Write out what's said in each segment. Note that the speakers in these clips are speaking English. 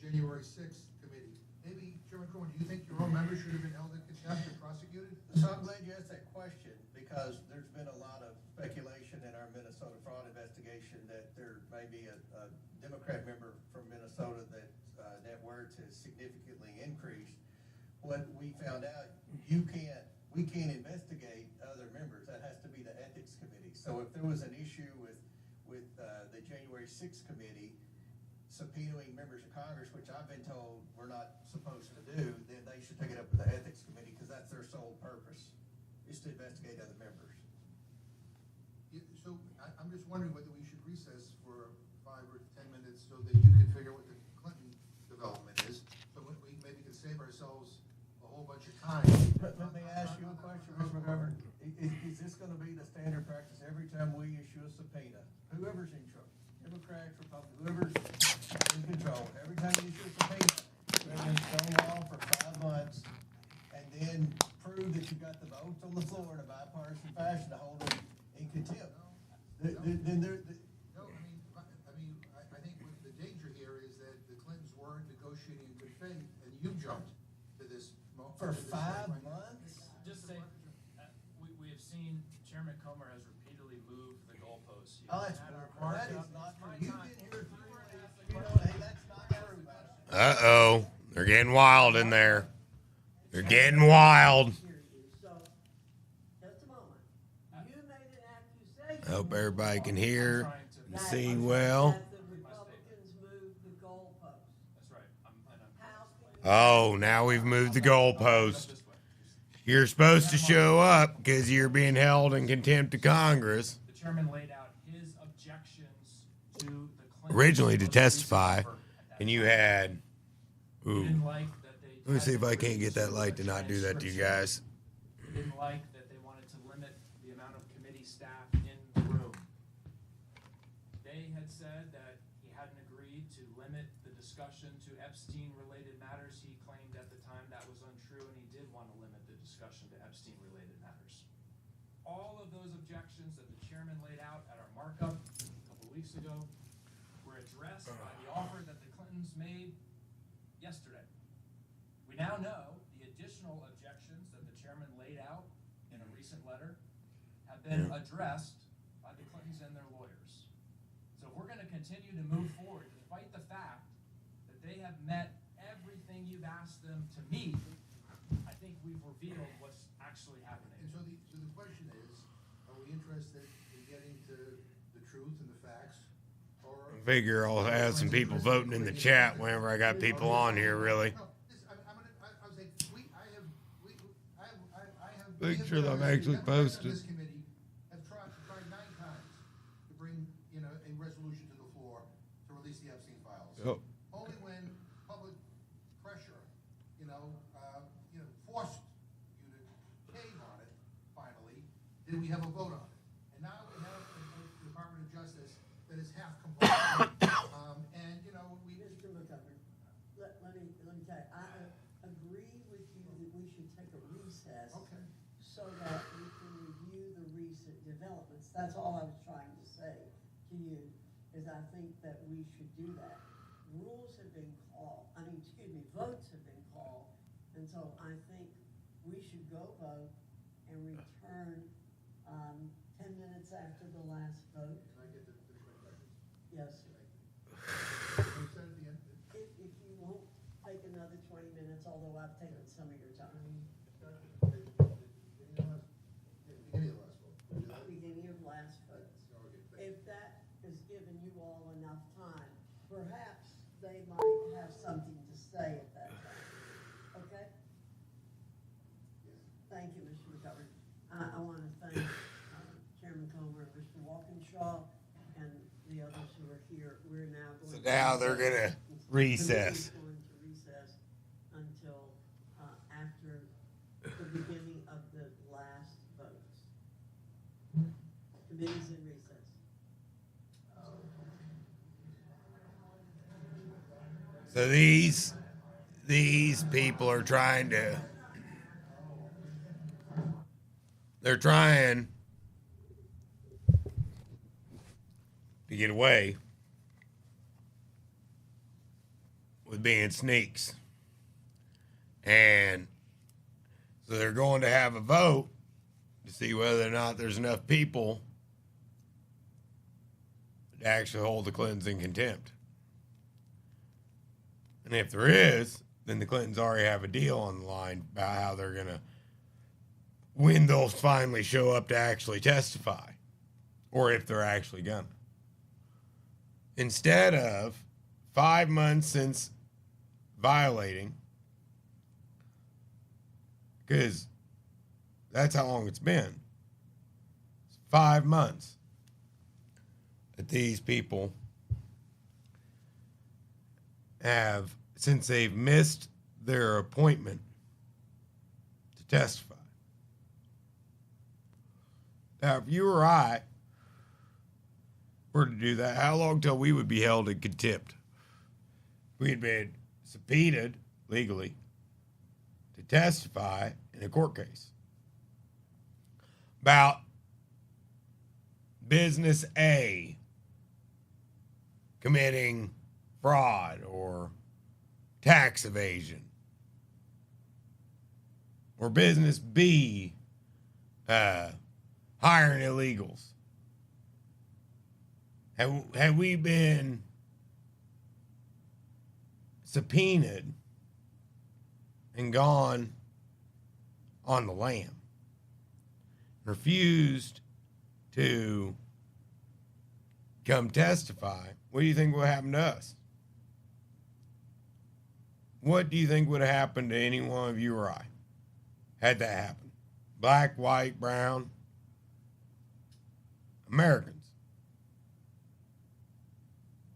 January 6th committee. Maybe, Chairman Cohen, do you think your own members should have been held in contempt and prosecuted? So I'm glad you asked that question, because there's been a lot of speculation in our Minnesota fraud investigation that there may be a Democrat member from Minnesota that net worth has significantly increased. What we found out, we can't investigate other members. That has to be the ethics committee. So if there was an issue with the January 6th committee subpoenaing members of Congress, which I've been told we're not supposed to do, then they should take it up with the ethics committee, because that's their sole purpose, is to investigate other members. So I'm just wondering whether we should recess for 5 or 10 minutes so that you can figure out what the Clinton development is, so we maybe can save ourselves a whole bunch of time. Let me ask you a question, Mr. McGovern. Is this going to be the standard practice every time we issue a subpoena? Whoever's in trouble, Democrats, Republicans, whoever's in control, every time you issue a subpoena, they're going to stonewall for 5 months and then prove that you got the votes on the floor in a bipartisan fashion to hold them in contempt. I think what the danger here is that the Clintons weren't negotiating in good faith, and you jumped to this moment. For 5 months? Just say, we have seen Chairman Comer has repeatedly moved the goalposts. Oh, that's Had our true. That is markup. not true. My You've time. been here 3 weeks. You know, hey, that's not true, man. Uh-oh. They're getting wild in there. They're getting wild. So, just a moment. You made an accusation. I hope everybody can hear Trying and to- see well. That the Republicans moved the goalposts. That's right. How can you? Oh, now we've moved the goalpost. You're supposed to show up because you're being held in contempt of Congress. The chairman laid out his objections to the Clinton Originally to testify, offer at that and you time. had... He Ooh. didn't like that they Let me see if I tried can't get that to light to not do that to you guys. He didn't like that they wanted to limit the amount of committee staff in the room. They had said that he hadn't agreed to limit the discussion to Epstein-related matters. He claimed at the time that was untrue, and he did want to limit the discussion to Epstein-related matters. All of those objections that the chairman laid out at our markup a couple weeks ago were addressed by the offer that the Clintons made yesterday. We now know the additional objections that the chairman laid out in a recent letter have been addressed by the Clintons and their lawyers. So if we're going to continue to move forward, despite the fact that they have met everything you've asked them to meet, I think we've revealed what's actually happening. And so the question is, are we interested in getting to the truth and the facts? Or Figure I'll have some people voting in the chat whenever I got people on here, really. No, this, I was like, Make sure that I'm the actually Democrats on posted. This committee have tried 9 times to bring, a resolution to the floor to release the Epstein files. Yep. Only when public pressure, forced you to cave on it, finally, did we have a vote on it. And now we have a Department of Justice that is half compliant. Mr. McGovern, let me tell you, I agree with you that we should take a recess. Okay. So that we can review the recent developments. That's all I was trying to say to you, is I think that we should do that. Votes have been called, and so I think we should go vote and return, 10 minutes after the last vote. Can I get the finish my question? Yes. You said at the end. If you won't take another 20 minutes, although I've taken some of your time. Beginning of last vote. If that has given you all enough time, perhaps they might have something to say at that time. Okay? Thank you, Mr. McGovern. I want to thank Chairman Comer, Mr. Walkinshaw, and the others who are here. We're now going So to now they're gonna recess. The committee's going to recess until after the beginning of the last votes. Committee's in recess. So these people are trying to... They're trying to get away with being sneaks. And so they're going to have a vote to see whether or not there's enough people to actually hold the Clintons in contempt. And if there is, then the Clintons already have a deal on the line about how they're going to, when they'll finally show up to actually testify, or if they're actually going to. Instead of 5 months since violating, because that's how long it's been. It's 5 months that these people have, since they've missed their appointment to testify. Now, if you or I were to do that, how long till we would be held in contempt? We had been subpoenaed legally to testify in a court case about business A committing fraud or tax evasion, or business B hiring illegals. Have we been subpoenaed and gone on the lam, refused to come testify, what do you think would happen to us? What do you think would have happened to any one of you or I had that happen? Black, white, brown, Americans.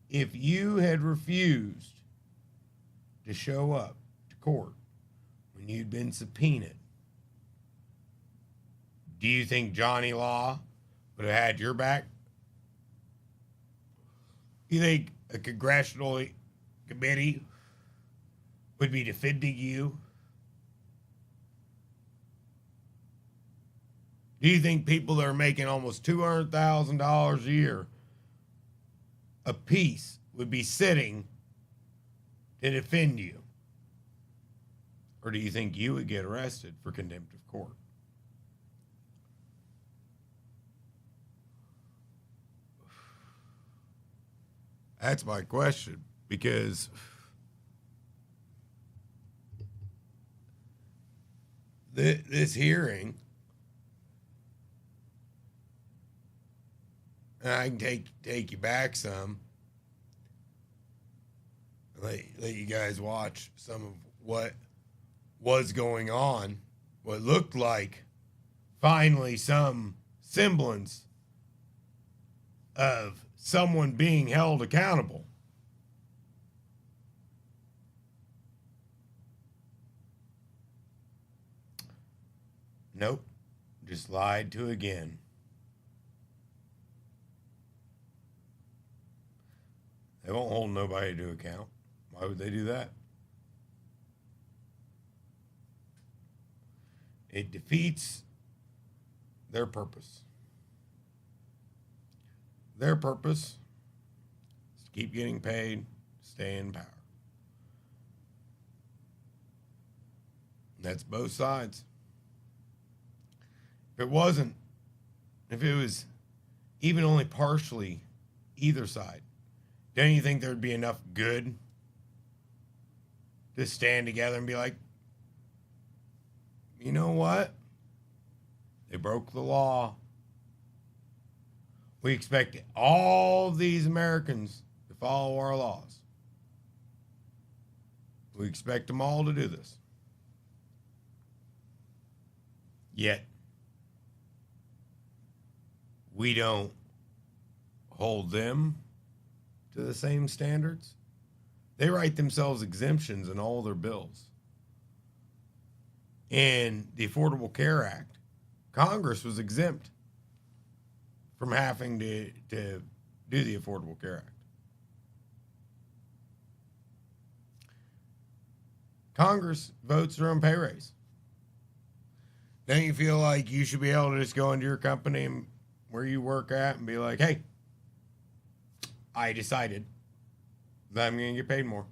If you had refused to show up to court when you'd been subpoenaed, do you think Johnny Law would have had your back? You think a congressional committee would be defending you? Do you think people that are making almost $200,000 a year a piece would be sitting to defend you? Or do you think you would get arrested for contempt of court? That's my question, because this hearing, and I can take you back some, let you guys watch some of what was going on, what looked like finally some semblance of someone being held accountable. Nope, just lied to again. They won't hold nobody to account. Why would they do that? It defeats their purpose. Their purpose is to keep getting paid, stay in power. That's both sides. If it was even only partially either side, don't you think there'd be enough good to stand together and be like, you know what? They broke the law. We expect all these Americans to follow our laws. We expect them all to do this. Yet, we don't hold them to the same standards. They write themselves exemptions in all their bills. In the Affordable Care Act, Congress was exempt from having to do the Affordable Care Act. Congress votes their own pay raise. Don't you feel like you should be able to just go into your company and where you work at and be like, hey, I decided that I'm going to get paid more.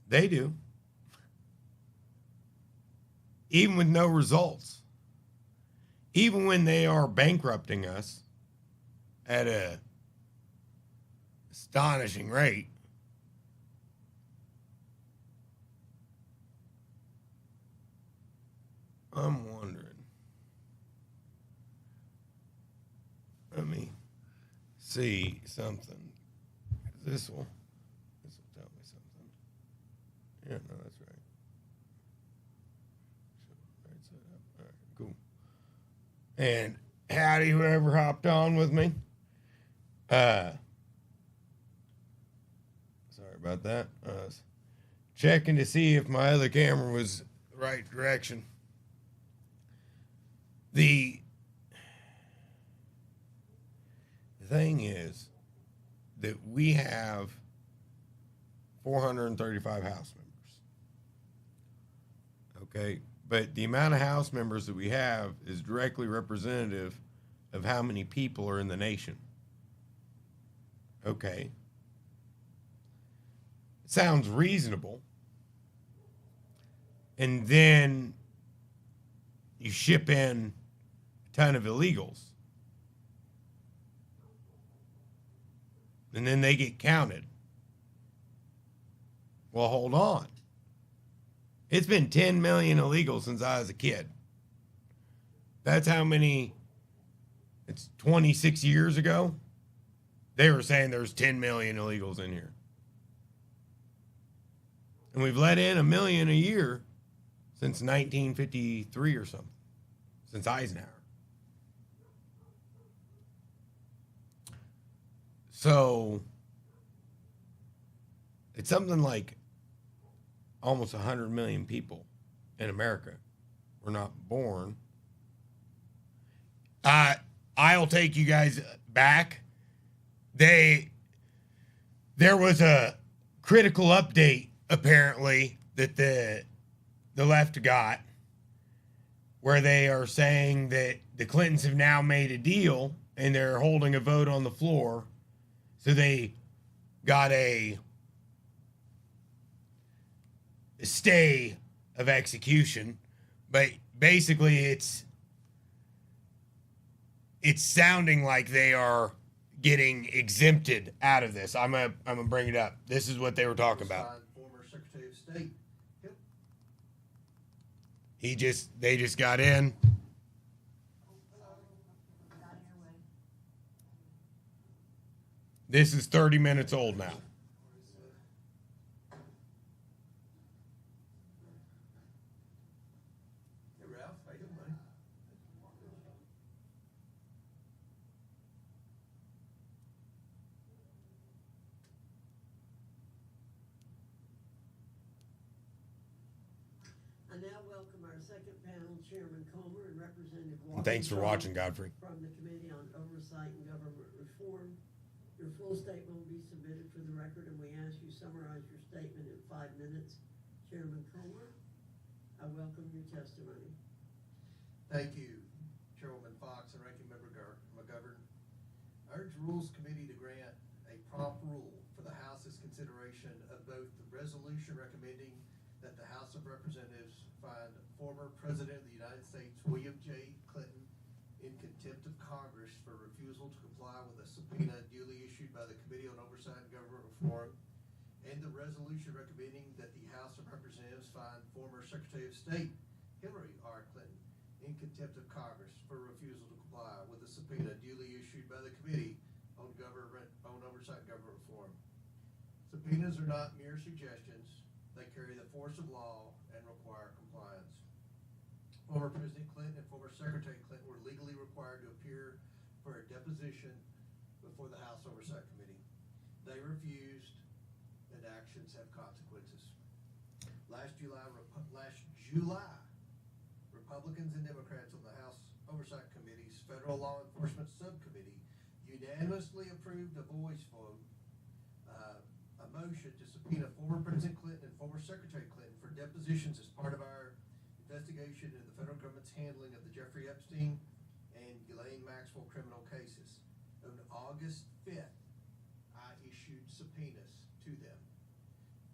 They do. Even with no results. Even when they are bankrupting us at a astonishing rate. I'm wondering. Let me see something. This will tell me something. Yeah, no, that's right. Right side up. All right, cool. And howdy, whoever hopped on with me. Sorry about that. I was checking to see if my other camera was the right direction. The thing is that we have 435 House members. Okay, but the amount of House members that we have is directly representative of how many people are in the nation. Okay. Sounds reasonable. And then you ship in a ton of illegals. And then they get counted. Well, hold on. It's been 10 million illegals since I was a kid. That's how many, it's 26 years ago. They were saying there's 10 million illegals in here. And we've let in 1 million a year since 1953 or something, since Eisenhower. So it's something like almost 100 million people in America were not born. I'll take you guys back. There was a critical update apparently that the left got, where they are saying that the Clintons have now made a deal and they're holding a vote on the floor. So they got a stay of execution, but basically it's sounding like they are getting exempted out of this. I'm gonna bring it up. This is what they were talking about. Former Secretary of State. Yep. They just got in. This is 30 minutes old now. Hey, Ralph. How you doing, buddy? I now welcome our second panel, Chairman Comer and Representative Walker. Thanks for watching, Godfrey. From the Committee on Oversight and Government Reform. Your full statement will be submitted for the record, and we ask you summarize your statement in 5 minutes. Chairman Comer, I welcome your testimony. Thank you, Chairwoman Fox and Ranking Member McGovern. I urge Rules Committee to grant a prompt rule for the House's consideration of both the resolution recommending that the House of Representatives find former President of the United States, William J. Clinton, in contempt of Congress for refusal to comply with a subpoena duly issued by the Committee on Oversight and Government Reform, and the resolution recommending that the House of Representatives find former Secretary of State, Hillary R. Clinton, in contempt of Congress for refusal to comply with a subpoena duly issued by the Committee on Oversight and Government Reform. Subpoenas are not mere suggestions. They carry the force of law and require compliance. Former President Clinton and former Secretary Clinton were legally required to appear for a deposition before the House Oversight Committee. They refused, and actions have consequences. Last July, Republicans and Democrats on the House Oversight Committee's Federal Law Enforcement Subcommittee unanimously approved a voice vote, a motion to subpoena former President Clinton and former Secretary Clinton for depositions as part of our investigation into the federal government's handling of the Jeffrey Epstein and Ghislaine Maxwell criminal cases. On August 5th, I issued subpoenas to them.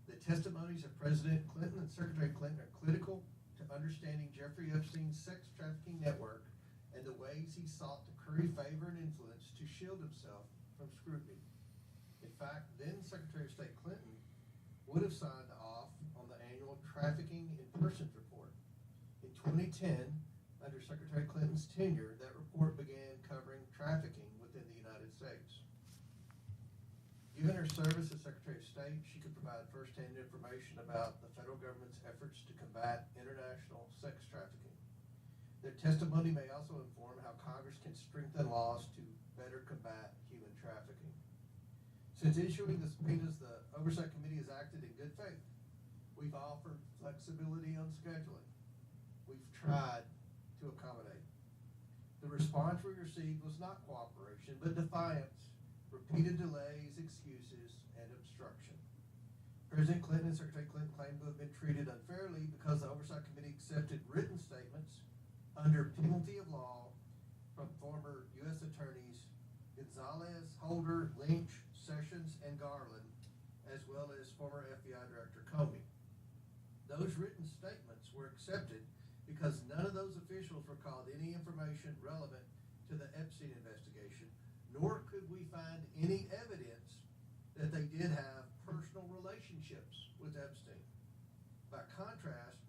The testimonies of President Clinton and Secretary Clinton are critical to understanding Jeffrey Epstein's sex trafficking network and the ways he sought to curry favor and influence to shield himself from scrutiny. In fact, then Secretary of State Clinton would have signed off on the annual Trafficking in Persons report. In 2010, under Secretary Clinton's tenure, that report began covering trafficking within the United States. Given her service as Secretary of State, she could provide firsthand information about the federal government's efforts to combat international sex trafficking. Their testimony may also inform how Congress can strengthen laws to better combat human trafficking. Since issuing the subpoenas, the Oversight Committee has acted in good faith. We've offered flexibility on scheduling. We've tried to accommodate. The response we received was not cooperation, but defiance, repeated delays, excuses, and obstruction. President Clinton and Secretary Clinton claimed to have been treated unfairly because the Oversight Committee accepted written statements under penalty of law from former U.S. Attorneys Gonzalez, Holder, Lynch, Sessions, and Garland, as well as former FBI Director Comey. Those written statements were accepted because none of those officials recalled any information relevant to the Epstein investigation, nor could we find any evidence that they did have personal relationships with Epstein. By contrast,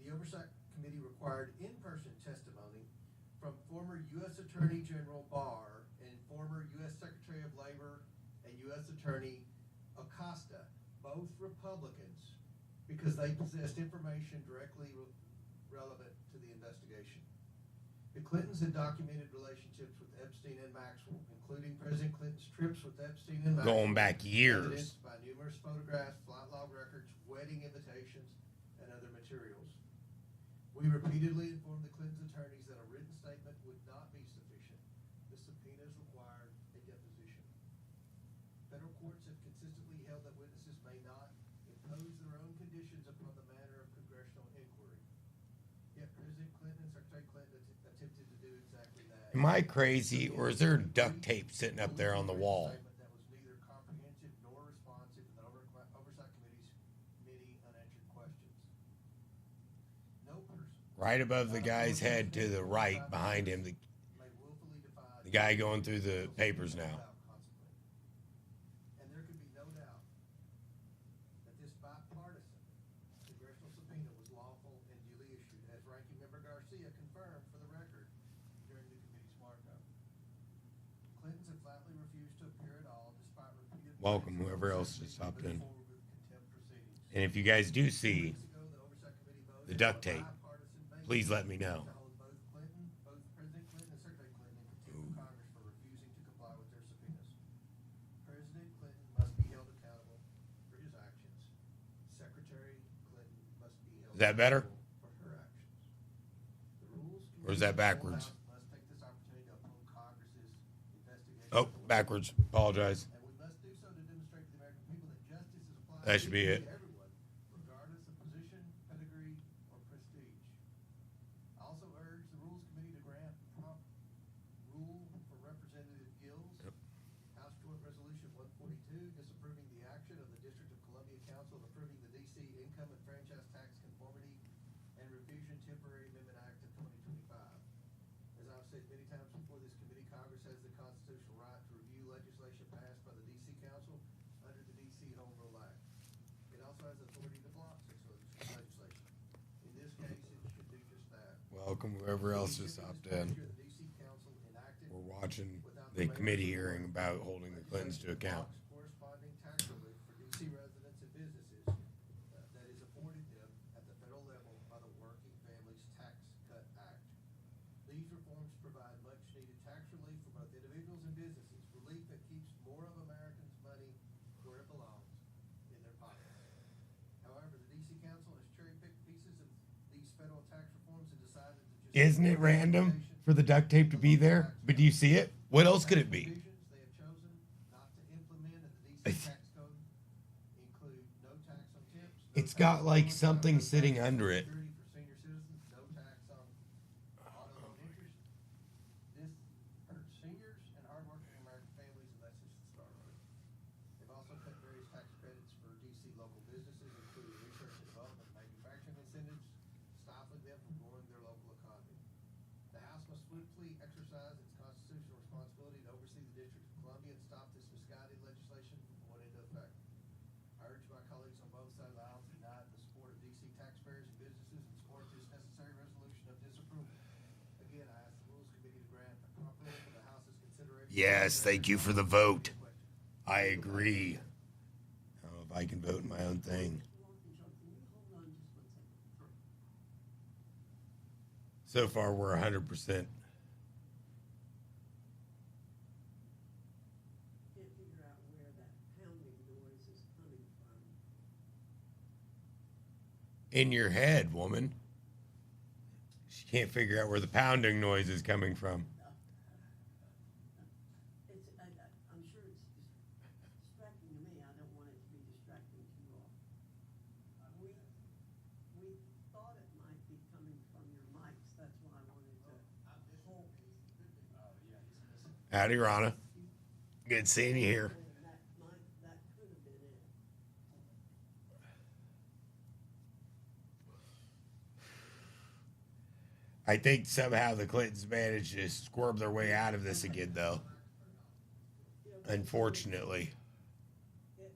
the Oversight Committee required in-person testimony from former U.S. Attorney General Barr and former U.S. Secretary of Labor and U.S. Attorney Acosta, both Republicans, because they possessed information directly relevant to the investigation. The Clintons had documented relationships with Epstein and Maxwell, including President Clinton's trips with Epstein and Maxwell. Going back years. Evidenced by numerous photographs, flight log records, wedding invitations, and other materials. We repeatedly informed the Clintons' attorneys that a written statement would not be sufficient. The subpoenas required a deposition. Federal courts have consistently held that witnesses may not impose their own conditions upon the matter of congressional inquiry. Yet President Clinton and Secretary Clinton attempted to do exactly that. Am I crazy, or is there duct tape sitting up there on the wall? That was neither comprehensive nor responsive to the Oversight Committee's many unanswered questions. No person, Right above the guy's head to the right behind him, the guy going through the papers now. And there could be no doubt that this bipartisan congressional subpoena was lawful and duly issued, as Ranking Member Garcia confirmed for the record during the committee's markup. Clintons have flatly refused to appear at all, despite repeated Welcome, warnings whoever and else just to hopped move in. forward with contempt proceedings. And if you guys do 2 see weeks ago, the Oversight Committee voted the duct on a tape, bipartisan basis please let me know. to hold both President Clinton and Secretary Clinton in contempt of Congress for refusing to comply with their subpoenas. President Clinton must be held accountable for his actions. Secretary Clinton must be held Is that better? accountable for her actions. The Rules Or is that Committee and the full backwards? House must take this opportunity to uphold Congress's investigation. Oh, backwards. Apologize. And we must do so to demonstrate to the American people that justice is applied That should be equally it. to everyone, regardless of position, pedigree, or prestige. I also urge the Rules Committee to grant prompt rule for Representative Gill's House Joint Resolution 142, disapproving the action of the District of Columbia Council approving the D.C. Income and Franchise Tax Conformity and Revision Temporary Amendment Act of 2025. As I've said many times before this committee, Congress has the constitutional right to review legislation passed by the D.C. Council under the D.C. Home Rule Act. It also has authority to block such legislation. In this case, it should do just that. Welcome, whoever else just hopped in. The D.C. Council enacted We're watching the committee hearing about holding the Clintons to account. Corresponding tax relief for D.C. residents and businesses that is afforded them at the federal level by the Working Families Tax Cut Act. These reforms provide much-needed tax relief for both individuals and businesses, relief that keeps more of Americans' money where it belongs, in their pockets. However, the D.C. Council has cherry-picked pieces of these federal tax reforms and decided to just... Isn't it random for the duct tape to be there? But do you see it? What else could it be? Provisions they have chosen not to implement in the It's- D.C. tax code include no tax on tips. no It's tax got on like loans, something no tax sitting on under it. Security for senior citizens, no tax on auto loan interest. This hurts seniors and hardworking American families, and that's just the start of it. They've also cut various tax credits for D.C. local businesses, swiftly exercise its constitutional responsibility to oversee the District of Columbia and stop this misguided legislation from going into effect. I urge my colleagues on both sides of the aisle to unite in the support of DC taxpayers and businesses and support this necessary resolution of disapproval. Again, I ask the Rules Committee to grant a comparable for the House's consideration. Yes, thank you for the vote. I agree. I don't know if I can vote in my own thing. Mr. Walkinshaw, can you hold on just 1 second? So far, we're 100%. Can't figure out where that pounding noise is coming from. In your head, woman. She can't figure out where the pounding noise is coming from. I'm sure it's distracting to me. I don't want it to be distracting to you all. We thought it might be coming from your mics. That's why I wanted to hold. Howdy, Rana. Good seeing you here. That could have been it. I think somehow the Clintons managed to squirm their way out of this again, though. Unfortunately. It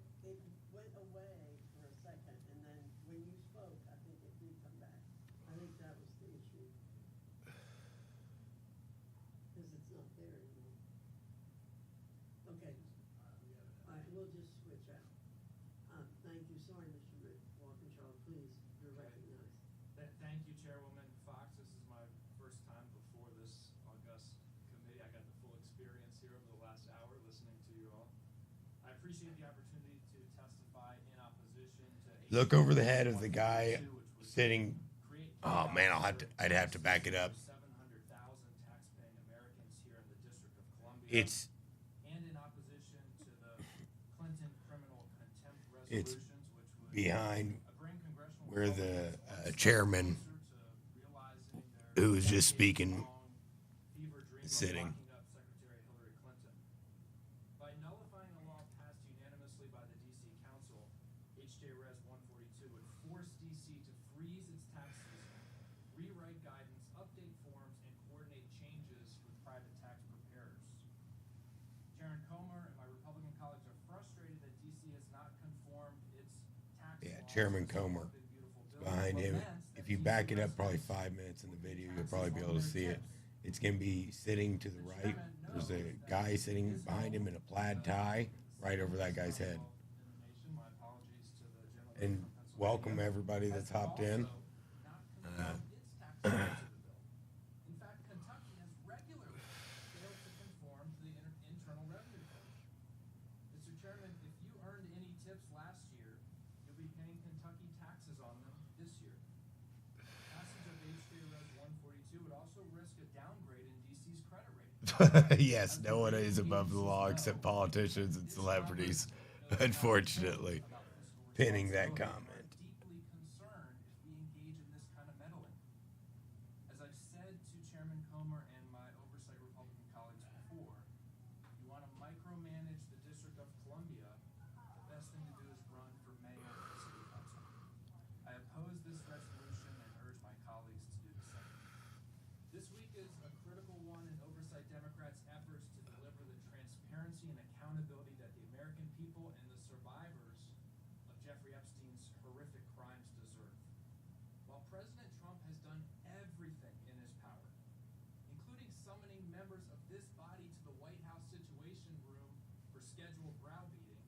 went away for a second, and then when you spoke, I think it did come back. I think that was the issue. Because it's not there anymore. Okay. All right, we'll just switch out. Thank you. Sorry, Mr. Walkinshaw, please, you're recognized. Thank you, Chairwoman Fox. This is my first time before this august committee. I got the full experience here over the last hour listening to you all. I appreciate the opportunity to testify in opposition to Look over the head of the guy sitting. Oh man, I'd have to back it up. 700,000 taxpaying Americans here in the District of Columbia. It's And in opposition to the Clinton criminal contempt It's resolutions, which would behind bring congressional where the Republicans chairman, closer to realizing their who was just speaking, decades-long fever dream of sitting. locking up Secretary Hillary Clinton. By nullifying a law passed unanimously by the DC Council, H.J. Res. 142 would force DC to freeze its tax season, rewrite guidance, update forms, and coordinate changes with private tax preparers. Chairman Comer and my Republican colleagues are frustrated that DC has not conformed its tax Yeah, laws Chairman to Comer. One Big Beautiful Bill, Behind him. laments that If you DC back it up probably residents 5 minutes in the will pay video, you'll taxes probably be on able to their see it. tips. It's gonna be sitting to the right. There's a guy sitting behind him in a plaid tie, right over that guy's head. And welcome everybody that's hopped in. In fact, Kentucky has regularly failed to conform to the Internal Revenue Code. Mr. Chairman, if you earned any tips last year, you'll be paying Kentucky taxes on them this year. Passage of H.J. Res. 142 would also risk a downgrade in DC's credit rating. Yes, no one is above the law except politicians and celebrities, unfortunately. Pinning that comment. Deeply concerned if we engage in this kind of meddling. As I've said to Chairman Comer and my oversight Republican colleagues before, you want to micromanage the District of Columbia, the best thing to do is run for mayor or city council. I oppose this resolution and urge my colleagues to do the same. This week is a critical one in oversight Democrats' efforts to deliver the transparency and accountability that the American people and the survivors of Jeffrey Epstein's horrific crimes deserve. While President Trump has done everything in his power, including summoning members of this body to the White House Situation Room for scheduled browbeating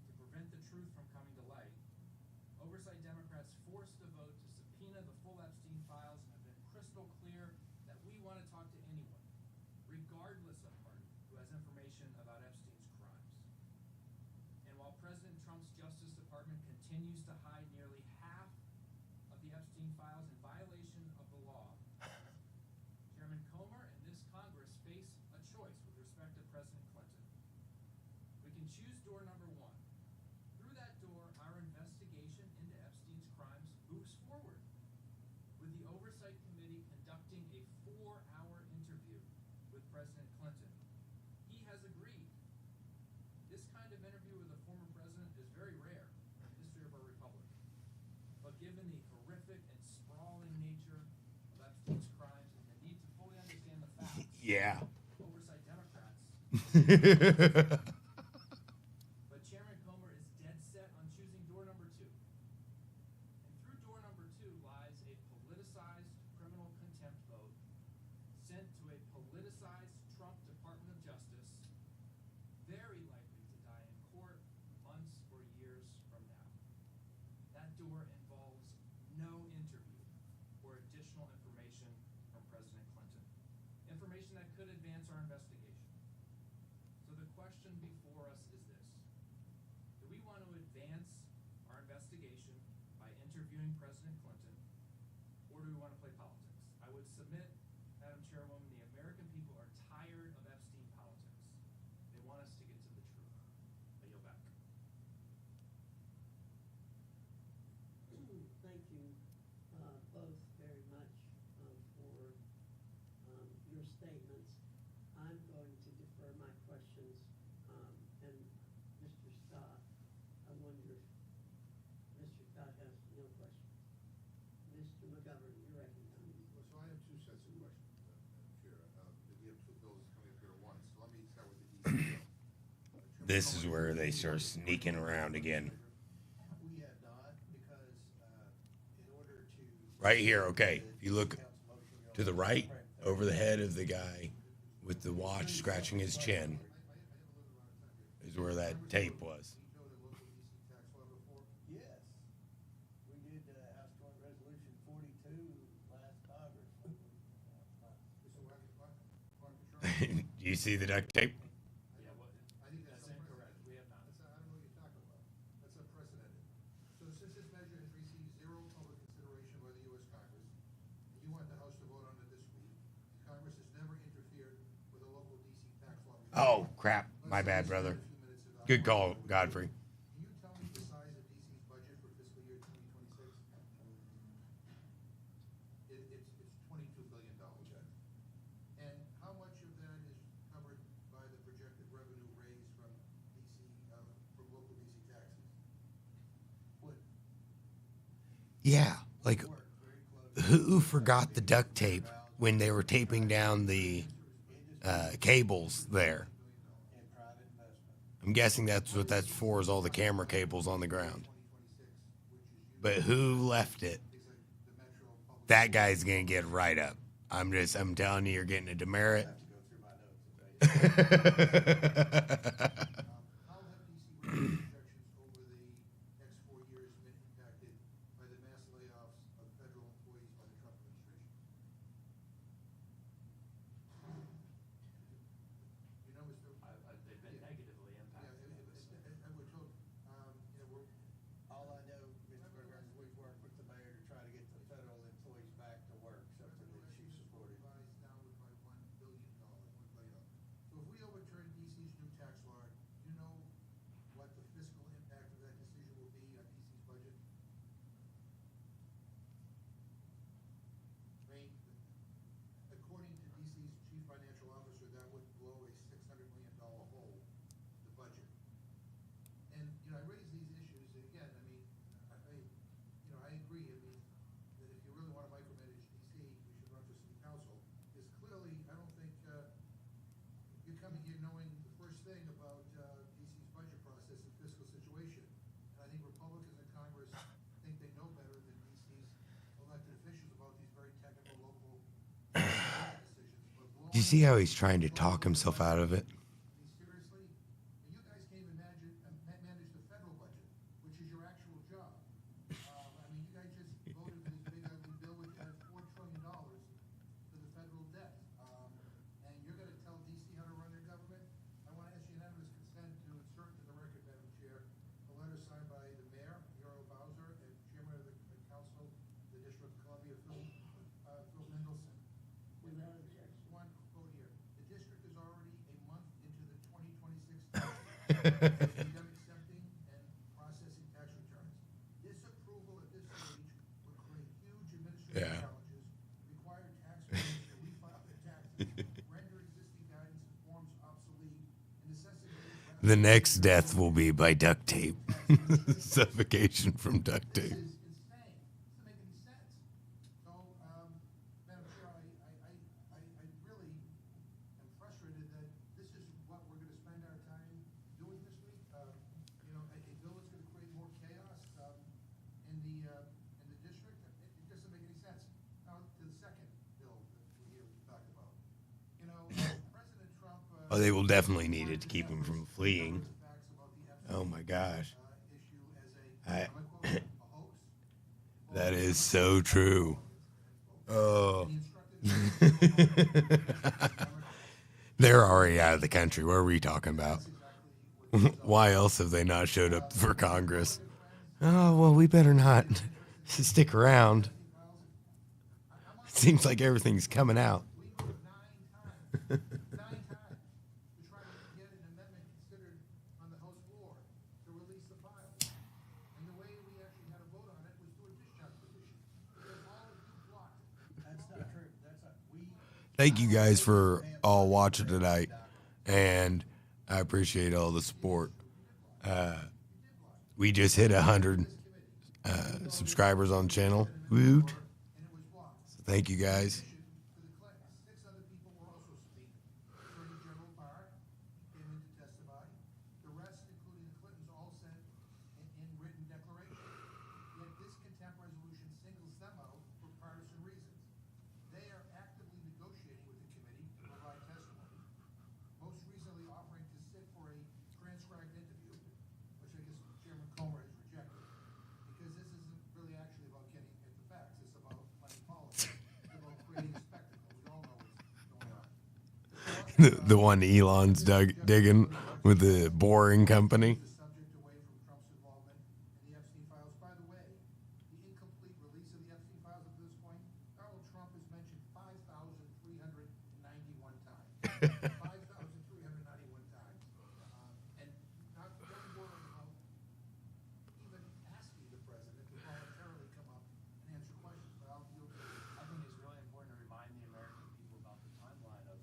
to prevent the truth from coming to light, oversight Democrats forced a vote to subpoena the full Epstein files and have been crystal clear that we want to talk to anyone, regardless of party, who has information about Epstein's crimes. And while President Trump's Justice Department continues to hide nearly half of the Epstein files in violation of the law, Chairman Comer and this Congress face a choice with respect to President Clinton. We can choose door number one. Through that door, our investigation into Epstein's crimes moves forward, with the Oversight Committee conducting a 4-hour interview with President Clinton. He has agreed. This kind of interview with a former president is very rare in the history of our republic. But given the horrific and sprawling nature of Epstein's crimes and the need to fully understand Yeah. oversight Democrats. But Chairman Comer is dead set on choosing door number 2. And through door number 2 lies a politicized criminal contempt vote sent to a politicized Trump Department of Justice, very likely to die in court months or years from now. That door involves no interview or additional information from President Clinton. Information that could advance our investigation. So the question before us is this: do we want to advance our investigation by interviewing President Clinton, or do we want to play politics? I would submit, Madam Chairwoman, the American people are tired of Epstein politics. They want us to get to the truth. I yield back. Thank you, both very much, for, your statements. I'm going to defer my questions, and Mr. Scott, I wonder if Mr. Scott has no questions. Mr. McGovern, you're recognized. Well, so I have two sets of questions, Madam Chair. We have two bills coming up here at once, so let me start with the DC bill. This is where they start sneaking around again. We have not, because, in order to. Right here, okay. If you look to the right, over the head of the guy with the watch scratching his chin, is where that tape was. Yes, we did, House Joint Resolution 42 last Congress. Do you see the duct tape? Yeah, what, I think that's incorrect. We have not. I don't know what you're talking about. That's unprecedented. So since this measure has received zero public consideration by the U.S. Congress, and you want the House to vote on it this week, Congress has never interfered with a local DC tax law. Oh, crap. My bad, brother. Good call, Godfrey. Can you tell me the size of DC's budget for fiscal year 2026? It's $22 billion. And how much of that is covered by the projected revenue raised from DC, from local DC taxes? What? Yeah, like, who forgot the duct tape when they were taping down the cables there? In private investment. I'm guessing that's what that's for, is all the camera cables on the ground. But who left it? That guy's gonna get right up. I'm telling you, you're getting a demerit. I have to go through my notes and tell you. How have DC revenue projections over the next 4 years been impacted by the mass layoffs of federal employees by the Trump administration? You know, Mr. They've been negatively Yeah, impacted. and we're told, we're. All I know, Mr. President, is we've worked with the mayor to try to get the federal employees back to work, something that she supported. Revised downward by $1 billion. So if we overturn DC's new tax law, do you know what the fiscal impact of that decision will be on DC's budget? I mean, according to DC's chief financial officer, that would blow a $600 million hole in the budget. And, I raise these issues, and again, I mean, I agree, that if you really want to micromanage DC, we should run for city council, because clearly, I don't think, you're coming here knowing the first thing about, DC's budget process and fiscal situation. And I think Republicans in Congress think they know better than DC's elected officials about these very technical local decisions. But Do you see how he's trying to talk himself out of it? I mean, seriously? You guys can't even manage the federal budget, which is your actual job. I mean, you guys just voted for this big ugly bill which adds $4 trillion to the federal debt. And you're gonna tell DC how to run their government? I wanna ask unanimous consent to insert into the record, Madam Chair, a letter signed by the mayor, Muriel Bowser, and chairman of the council, the District of Columbia, Phil Mendelson. Without objection. One quote here: "The district is already a month into the 2026 tax year, has begun accepting and processing tax returns. This approval at this stage would create huge administrative challenges, require taxpayers to refile their taxes, render existing guidance and forms obsolete, and necessitate." The next death will be by duct tape. Suffocation from duct This tape. is insane. Doesn't make any sense. So, Madam Chair, I really Oh, they will definitely need it to keep him from fleeing. Oh my gosh. I, that is so true. Oh. They're already out of the country. What are we talking about? Why else have they not showed up for Congress? Oh, well, we better not stick around. It seems like everything's coming out. We voted 9 times to try to get an amendment considered on the House floor to release the files. And the way we actually had a vote on it was through a discharge petition, because all of you blocked it. That's not true. That's not, Thank you guys for all watching tonight, and I appreciate all the support. We just hit 100 subscribers on the channel. Woot! So thank you guys. To the Clintons, 6 other people were also subpoenaed. Attorney General Barr came in to testify. The rest, including the Clintons, all sent in written declarations. Yet this contempt resolution singles them out for partisan reasons. They are actively negotiating with the committee to provide testimony, most recently offering to sit for a transcribed interview, which I guess Chairman Comer has rejected, because this isn't really actually about getting at the facts. It's about playing politics. It's about creating a spectacle. We all know what's going on. The one Elon's digging with the boring company. The subject away from Trump's involvement in the Epstein files. By the way, the incomplete release of the Epstein files up to this point, Donald Trump is mentioned 5,391 times. 5,391 times. And not one word about even asking the president to voluntarily come up and answer questions. But I'll yield to you. I think it's really important to remind the American people about the timeline of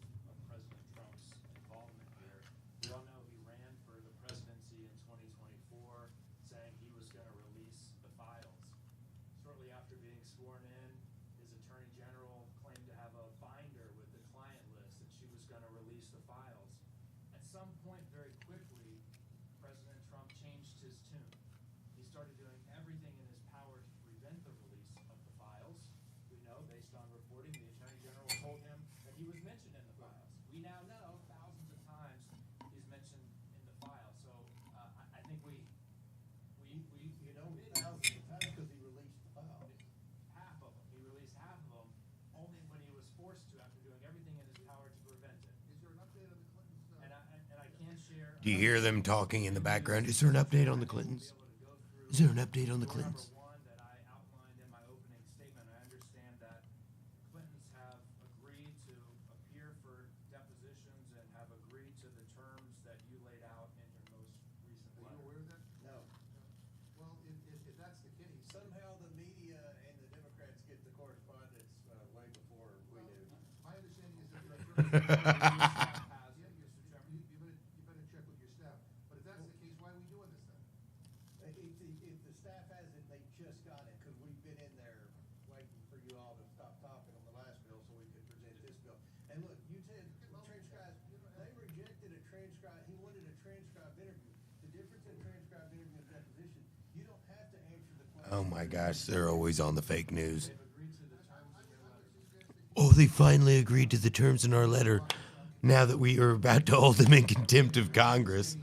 President Trump's involvement here. We all know he ran for the presidency in 2024, saying he was going to release the files. Shortly after being sworn in, his attorney general claimed to have a binder with the client list, and she was going to release the files. At some point, very quickly, President Trump changed his tune. He started doing everything in his power to prevent the release of the files. We know, based on reporting, the Attorney General told him that he was mentioned in the files. We now know thousands of times he's mentioned in the files. So I think we you know, thousands of times because he released the file. half of them. He released half of them only when he was forced to, after doing everything in his power to prevent it. Is there an update on the Clintons? And I can share. Do you hear them talking in the background? Is there an update on the Clintons? Is there an update on the Clintons? Number one that I outlined in my opening statement, I understand that the Clintons have agreed to appear for depositions and have agreed to the terms that you laid out in your most recent Are letter. you aware of that? No. Well, if that's the case. Somehow the media and the Democrats get the correspondence way before we do. My understanding is that you're. You better check with your staff. But if that's the case, why are we doing this then? If the staff has it, they just got it, because we've been in there waiting for you all to stop talking on the last bill so we could present this bill. And look, you said transcribed, they rejected a transcribed, he wanted a transcribed interview. The difference in transcribed interview and deposition, you don't have to answer the question. Oh my gosh, they're always on the fake news. They've agreed to the terms in your letter. Oh, they finally agreed to the terms in our letter now that we are about to hold them in contempt of Congress.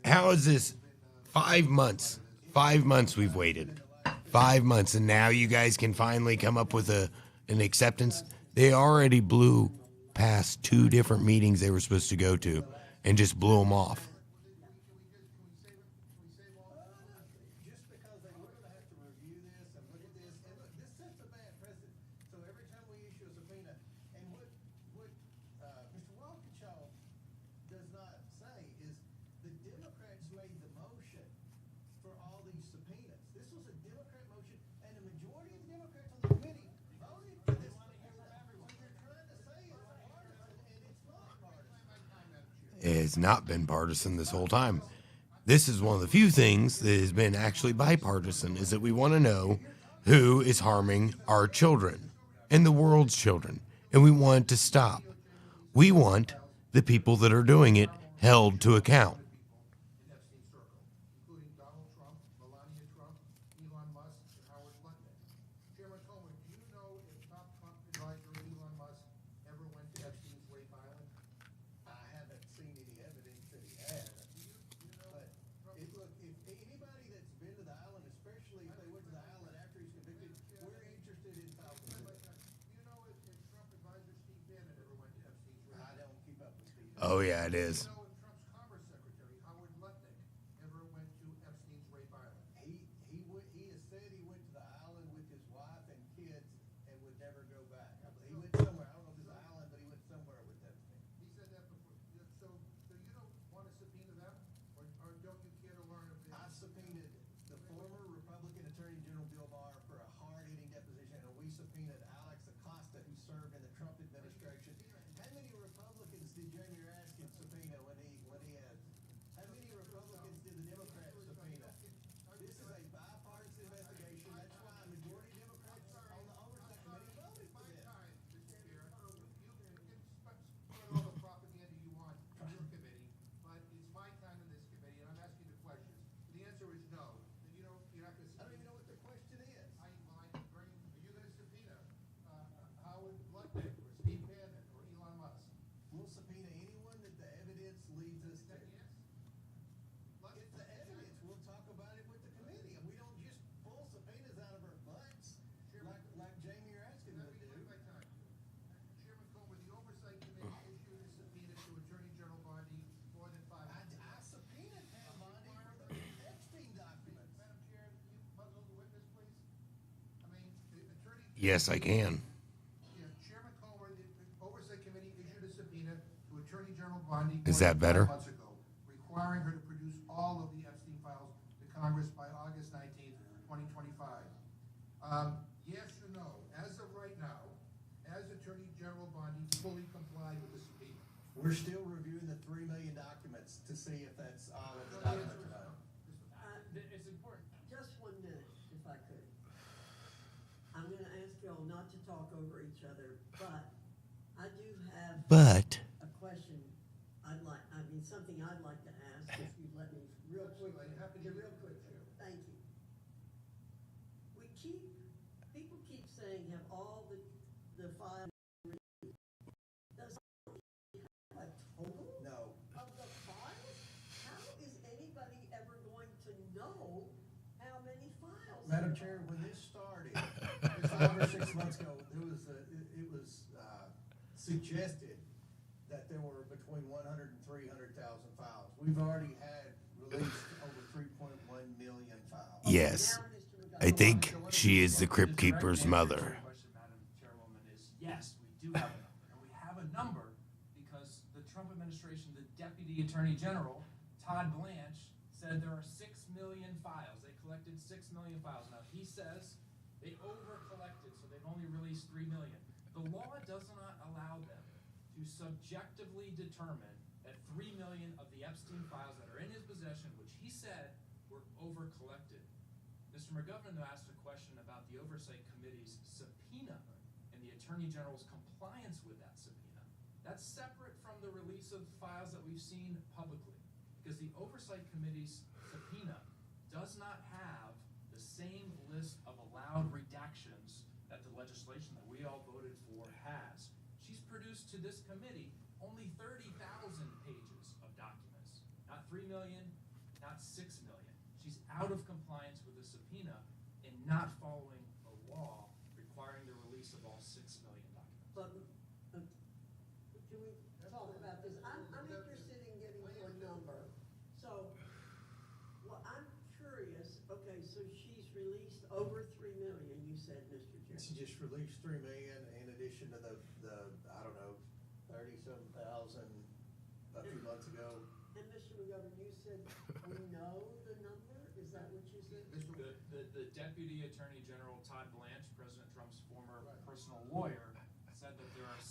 How is this 5 months? 5 months we've waited. 5 months, and now you guys can finally come up with an acceptance? They already blew past 2 different meetings they were supposed to go to and just blew them off. Just because they were gonna have to review this and look at this, and look, this sets a bad precedent. So every time we issue a subpoena, and what Mr. Walkinshaw does not say is the Democrats made the motion for all these subpoenas. This was a Democrat motion, and the majority of the Democrats on the committee voted for this subpoena. So you're trying to say it's partisan, and it's not partisan. It has not been partisan this whole time. This is one of the few things that has been actually bipartisan, is that we want to know who is harming our children and the world's children, and we want it to stop. We want the people that are doing it held to account. In Epstein's circle, including Donald Trump, Melania Trump, Elon Musk, and Howard Clinton. Chairman Comer, do you know if top Trump advisor Elon Musk ever went to Epstein's Rape Island? I have especially if they went to the island after he's convicted, we're interested in talking to him. Do you know if Trump advisor Steve Bannon ever went to Epstein's room? I don't keep up with Steve. Oh yeah, it is. Do you know if Trump's Commerce Secretary Howard Lutnick ever went to Epstein's rape island? He has said he went to the island with his wife and kids and would never go back. He went somewhere, I don't know if it's the island, but he went somewhere with Epstein. He said that before. So you don't want to subpoena them, or don't you care to learn if they? I subpoenaed the former Republican Attorney General Bill Barr for a hard-hitting deposition, and we subpoenaed Alex Acosta, who served in the Trump administration. How many Republicans did Jamie Raskin subpoena when he had? How many Republicans did the Democrats subpoena? This is a bipartisan investigation. That's why a majority of Democrats on the oversight committee voted for this. Time, Mr. Chair, you can spread all the propaganda you want to your committee, but it's my time in this committee, and I'm asking the questions. The answer is no. Then you're not going to. I don't even know what the question is. Are you going to subpoena Howard Lutnick or Steve Bannon or Elon Musk? We'll subpoena anyone that the evidence leads us to. Yes? It's the evidence. We'll talk about it with the committee. We don't just pull subpoenas out of our butts like Jamie Raskin Let would me do. take my time. Chairman Comer, the Oversight Committee issued a subpoena to Attorney General Bondi more than 5 months ago. I subpoenaed Pam Bondi for the Epstein documents. Madam Chair, you muzzle the witness, please. I mean, the attorney. Yes, I can. Yeah, Chairman Comer, the Oversight Committee issued a subpoena to Attorney General Bondi. Is more that than better? 5 months ago, requiring her to produce all of the Epstein files to Congress by August 19th, 2025. Yes or no? As of right now, has Attorney General Bondi fully complied with the subpoena? We're still reviewing the 3 million documents to see if that's all of the documents or not. It's important. Just 1 minute, if I could. I'm gonna ask y'all not to talk over each other, but I do have But a question something I'd like to ask, if you'd let me real quick. Absolutely, happy to. Real quick, thank you. People keep saying have all the files, does it have a total? No. Of the files? How is anybody ever going to know how many files? Madam Chair, when this started, just 5 or 6 months ago, it was suggested that there were between 100 and 300,000 files. We've already had released over 3.1 million files. yes, Now, Mr. I McGovern, think she is the Crypt Keeper's mother. Question, Madam Chairwoman, is yes, we do have a number, and we have a number because the Trump administration, the Deputy Attorney General, Todd Blanche, said there are 6 million files. They collected 6 million files. Now, he says they over-collected, so they've only released 3 million. The law does not allow them to subjectively determine that 3 million of the Epstein files that are in his possession, which he said were over-collected. Mr. McGovern asked a question about the Oversight Committee's subpoena and the Attorney General's compliance with that subpoena. That's separate from the release of files that we've seen publicly, because the Oversight Committee's subpoena does not have the same list of allowed redactions that the legislation that we all voted for has. She's produced to this committee only 30,000 pages of documents, not 3 million, not 6 million. She's out of compliance with the subpoena and not following the law requiring the release of all 6 million documents. But, can we talk about this? I'm interested in getting to a number. So, well, I'm curious, okay, so she's released over 3 million, you said, Mr. Chairman. She just released 3 million in addition to the I don't know, 30-some thousand a few months ago. And Mr. McGovern, you said we know the number? Is that what you said? The Deputy Attorney General, Todd Blanche, President Trump's former personal lawyer, said that there are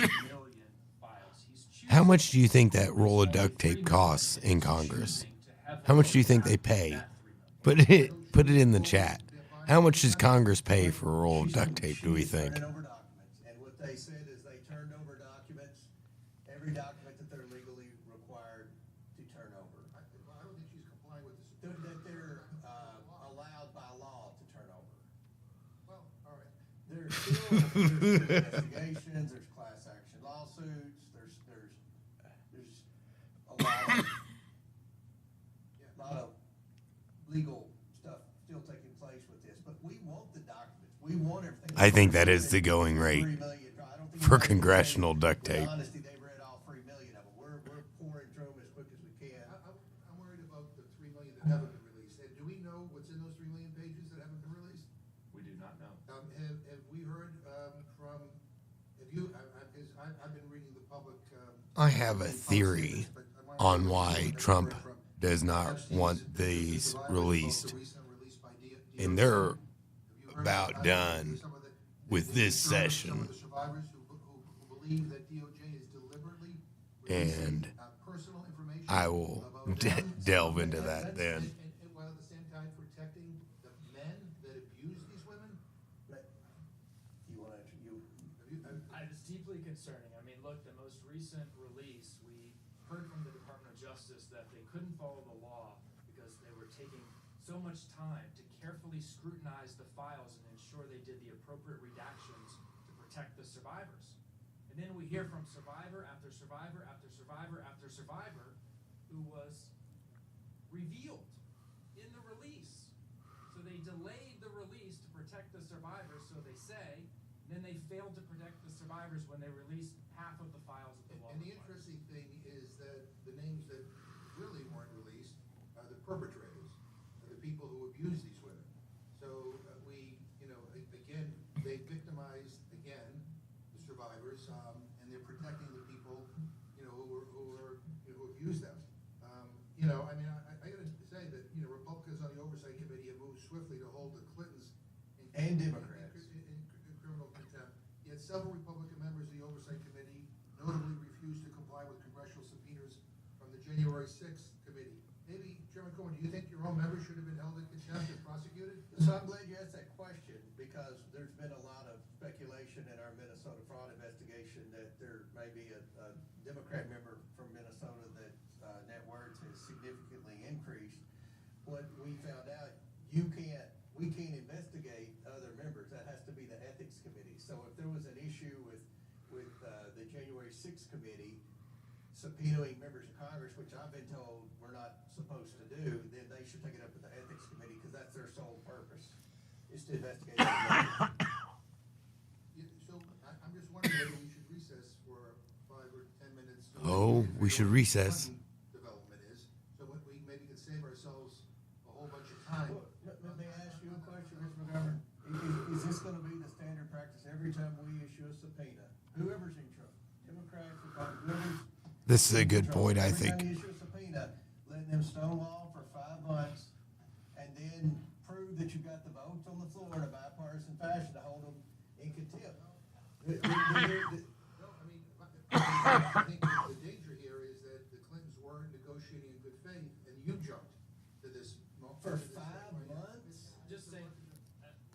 6 million files. He's choosing How much do you think that roll of only duct 3 tape million, costs and in he's Congress? choosing to have How much do you think them they pay? that 3 million. Put it in the chat. How much does Congress pay for a roll of duct tape, do we She's think? turning over documents, and what they said is they turned over documents, every document that they're legally required to turn over. I don't think she's complying with the subpoena. That they're allowed by law to turn over. Well, all right. There's still investigations, there's class action lawsuits, there's a lot of legal stuff still taking place. we want everything. I think that is the going rate 3 million. I don't think for anybody can congressional say duct with tape. honesty, they've read all 3 million of them. We're pouring through them as quick as we can. I'm worried about the 3 million that haven't been released. And do we know what's in those 3 million pages that haven't been released? We do not know. Have we heard from, have you, because I've been reading the public. I have a policy theory statements, but I wanna on know why if you've Trump heard from does not Epstein's want survivors, these both released. the recent release by DOJ. And they're Have you heard about about done some of the- with the this concern of session. Some of the survivors who believe that DOJ is deliberately And releasing, personal information I will about them. delve into that then. And while at the same time protecting the men that abuse these women? You want to, It's deeply concerning. I mean, look, the most recent release, we heard from the Department of Justice that they couldn't follow the law because they were taking so much time to carefully scrutinize the files and ensure they did the appropriate redactions to protect the survivors. And then we hear from survivor after survivor after survivor after survivor who was revealed in the release. So they delayed the release to protect the survivors, so they say, and then they failed to protect the survivors when they released half of the files of the law. And the interesting thing is that the names that really weren't released are the perpetrators, are the people who abuse these women. So again, they victimized, again, the survivors, and they're protecting the people, who abuse them. I gotta say that, Republicans on the oversight committee have moved swiftly to hold the Clintons And Democrats. in criminal contempt. Yet several Republican members of the oversight committee notably refused to comply with congressional subpoenas from the January 6th committee. Maybe, Chairman Cohen, do you think your own members should have been held in contempt and prosecuted? So I'm glad you asked that question, because there's been a lot of speculation in our Minnesota fraud investigation that there may be a Democrat member from Minnesota that net worth has significantly increased. What we found out, we can't investigate other members. That has to be the ethics committee. So if there was an issue with the January 6th committee subpoenaing members of Congress, which I've been told we're not supposed to do, then they should take it up with the ethics committee, because that's their sole purpose, is to investigate. So I'm just wondering whether we should recess for 5 or 10 minutes. so Oh, can we figure should out what the recess. Clinton development is, so we maybe can save ourselves a whole bunch of time. Well, let me ask you a question, Mr. McGovern. Is this gonna be the standard practice every time we issue a subpoena? Whoever's in trouble, Democrats, Republicans, whoever's. This is a good point, I Every time think. you issue a subpoena, letting them stonewall for 5 months, and then prove that you got the votes on the floor in a bipartisan fashion to hold them in contempt. No, I think the danger here is that the Clintons weren't negotiating in good faith, and you jumped to this. For 5 months? Just saying,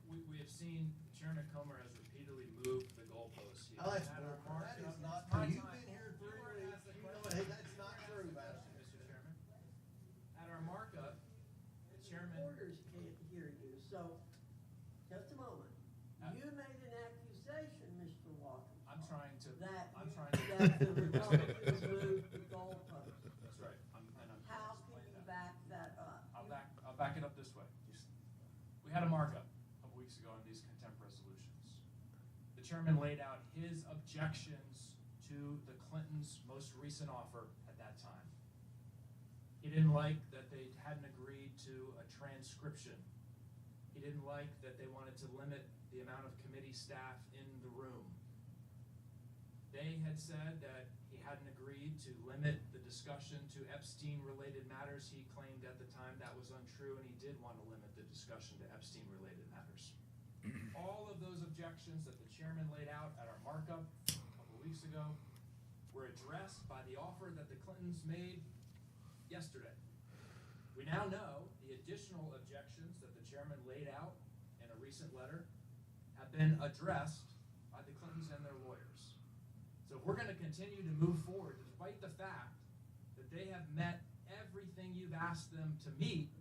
we have seen Chairman Comer has repeatedly moved the goalposts. He Oh, that's had our bull- that markup. is not It's my true. You've time. been here You 3 weren't weeks. asked the You know, question. hey, that's not true, Madison. Mr. Chairman. At our markup, the chairman, Reporters can't hear you, so, just a moment. You made an accusation, Mr. Walker, I'm trying to, that I'm you, trying to. that the Republicans moved the goalpost. That's right. I'm How can explaining you that. back that up? I'll back it up this way. We had a markup a couple weeks ago on these contempt resolutions. The chairman laid out his objections to the Clintons' most recent offer at that time. He didn't like that they hadn't agreed to a transcription. He didn't like that they wanted to limit the amount of committee staff in the room. They had said that he hadn't agreed to limit the discussion to Epstein-related matters. He claimed at the time that was untrue, and he did want to limit the discussion to Epstein-related matters. All of those objections that the chairman laid out at our markup a couple weeks ago were addressed by the offer that the Clintons made yesterday. We now know the additional objections that the chairman laid out in a recent letter have been addressed by the Clintons and their lawyers. So if we're gonna continue to move forward, despite the fact that they have met everything you've asked them to meet,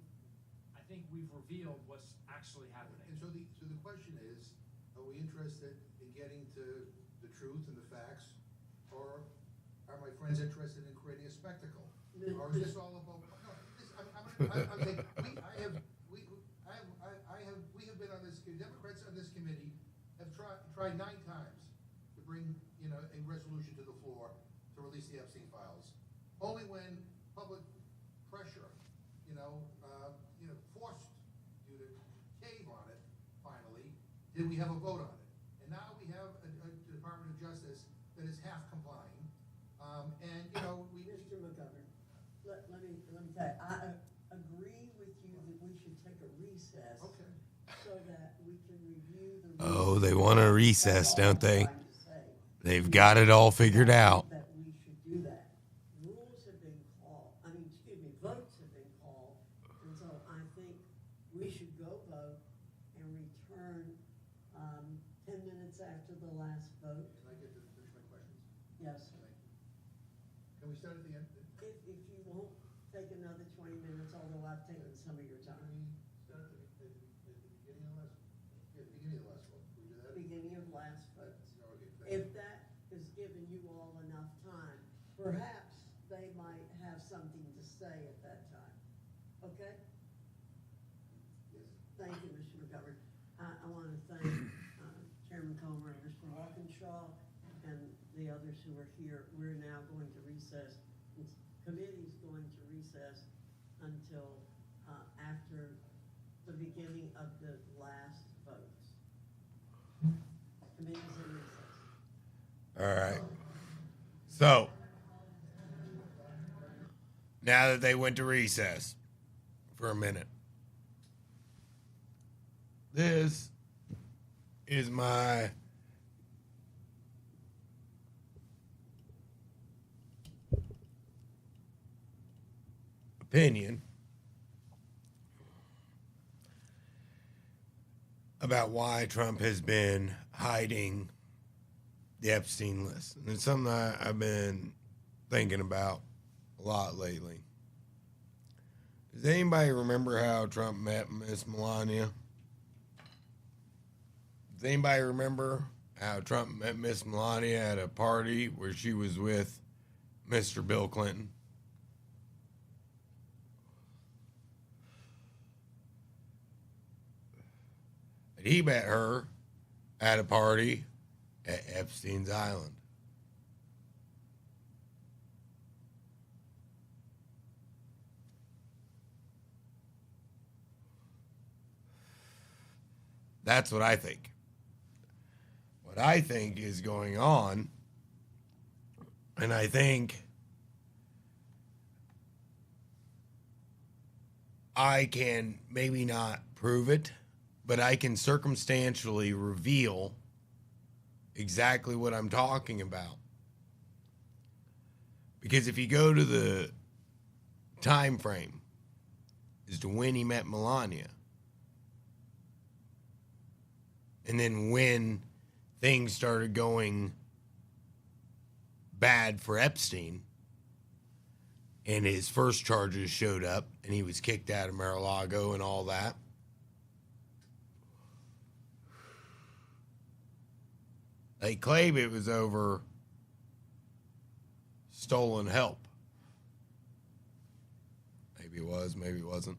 I think we've revealed what's actually happening. And so the question is, are we interested in getting to the truth and the facts, or are my friends interested in creating a spectacle? Or is this all about, no, we have been on this, Democrats on this committee have tried 9 times to bring, a resolution to the floor to release the Epstein files. Only when public pressure, forced you to cave on it, finally, did we have a vote on it. And now we have a Department of Justice that is half complying. Mr. McGovern, let me tell you, I agree with you that we should take a recess. Okay. So that we can review the. Oh, they want a recess, don't they? Trying to say. They've got it all figured out. That we should do that. Rules have been called, votes have been called, and so I think we should go vote and return, 10 minutes after the last vote. Can I get to finish my questions? Yes, Thank you. Can we start at the end? if you won't take another 20 minutes, although I've taken some of your Can time. we start at the beginning of the last, the beginning of the last vote? Can we do that? Beginning of last vote. Okay, thank you. If that has given you all enough time, perhaps they might have something to say at that time. Okay? Yes. Thank you, Mr. McGovern. I want to thank Chairman Comer and Mr. Walkinshaw and the others who are here. We're now going to recess. The committee's going to recess until after the beginning of the last votes. Committee's in recess. All right. So, now that they went to recess for a minute, this is my opinion about why Trump has been hiding the Epstein list. And it's something I've been thinking about a lot lately. Does anybody remember how Trump met Miss Melania? Does anybody remember how Trump met Miss Melania at a party where she was with Mr. Bill Clinton? And he met her at a party at Epstein's Island. That's what I think. What I think is going on, and I think I can maybe not prove it, but I can circumstantially reveal exactly what I'm talking about. Because if you go to the time frame as to when he met Melania, and then when things started going bad for Epstein, and his first charges showed up, and he was kicked out of Mar-a-Lago and all that, they claim it was over stolen help. Maybe it was, maybe it wasn't.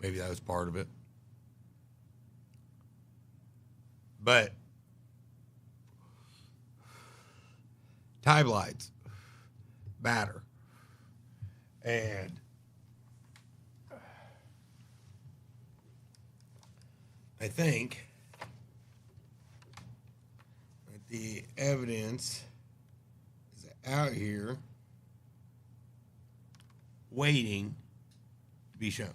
Maybe that was part of it. But tabloids matter. And I think that the evidence is out here waiting to be shown.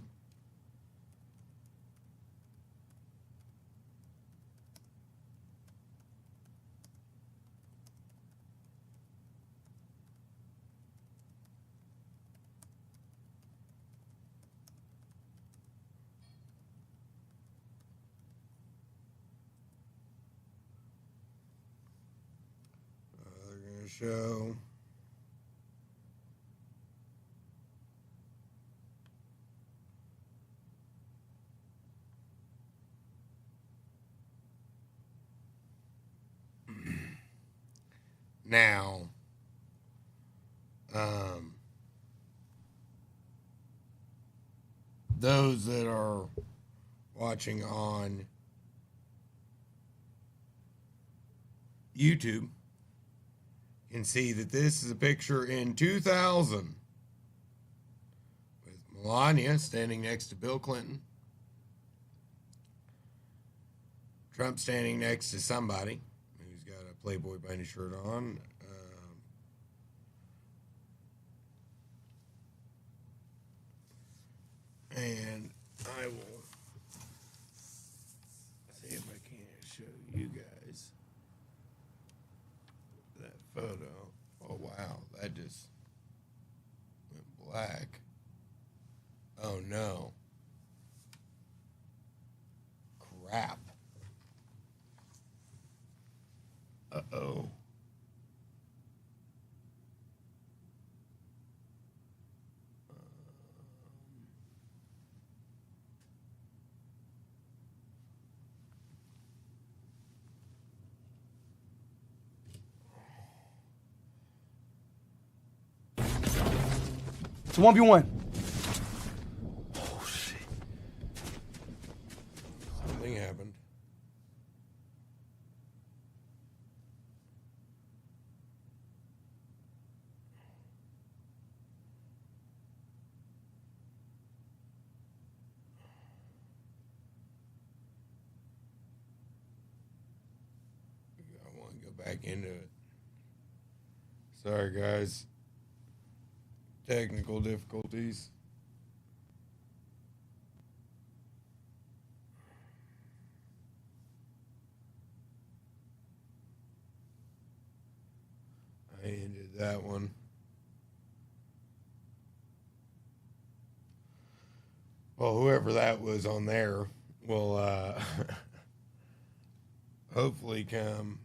They're going to show now, those that are watching on YouTube can see that this is a picture in 2000 with Melania standing next to Bill Clinton, Trump standing next to somebody who's got a Playboy bunny shirt on. And I will see if I can show you guys that photo. Oh, wow. That just went black. Oh, no. Crap. Uh-oh. It's a 1v1. Oh, shit. Something happened. I want to go back into it. Sorry, guys. Technical difficulties. I ended that one. Well, whoever that was on there will hopefully come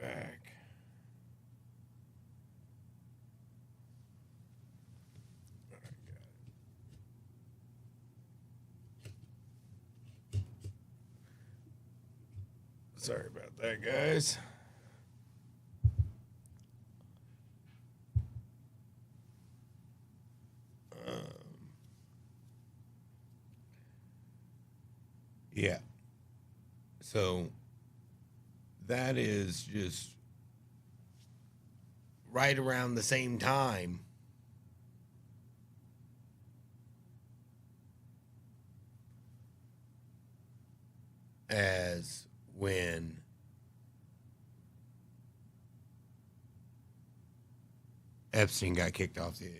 back. Sorry about that, guys. Yeah. So that is just right around the same time as when Epstein got kicked off the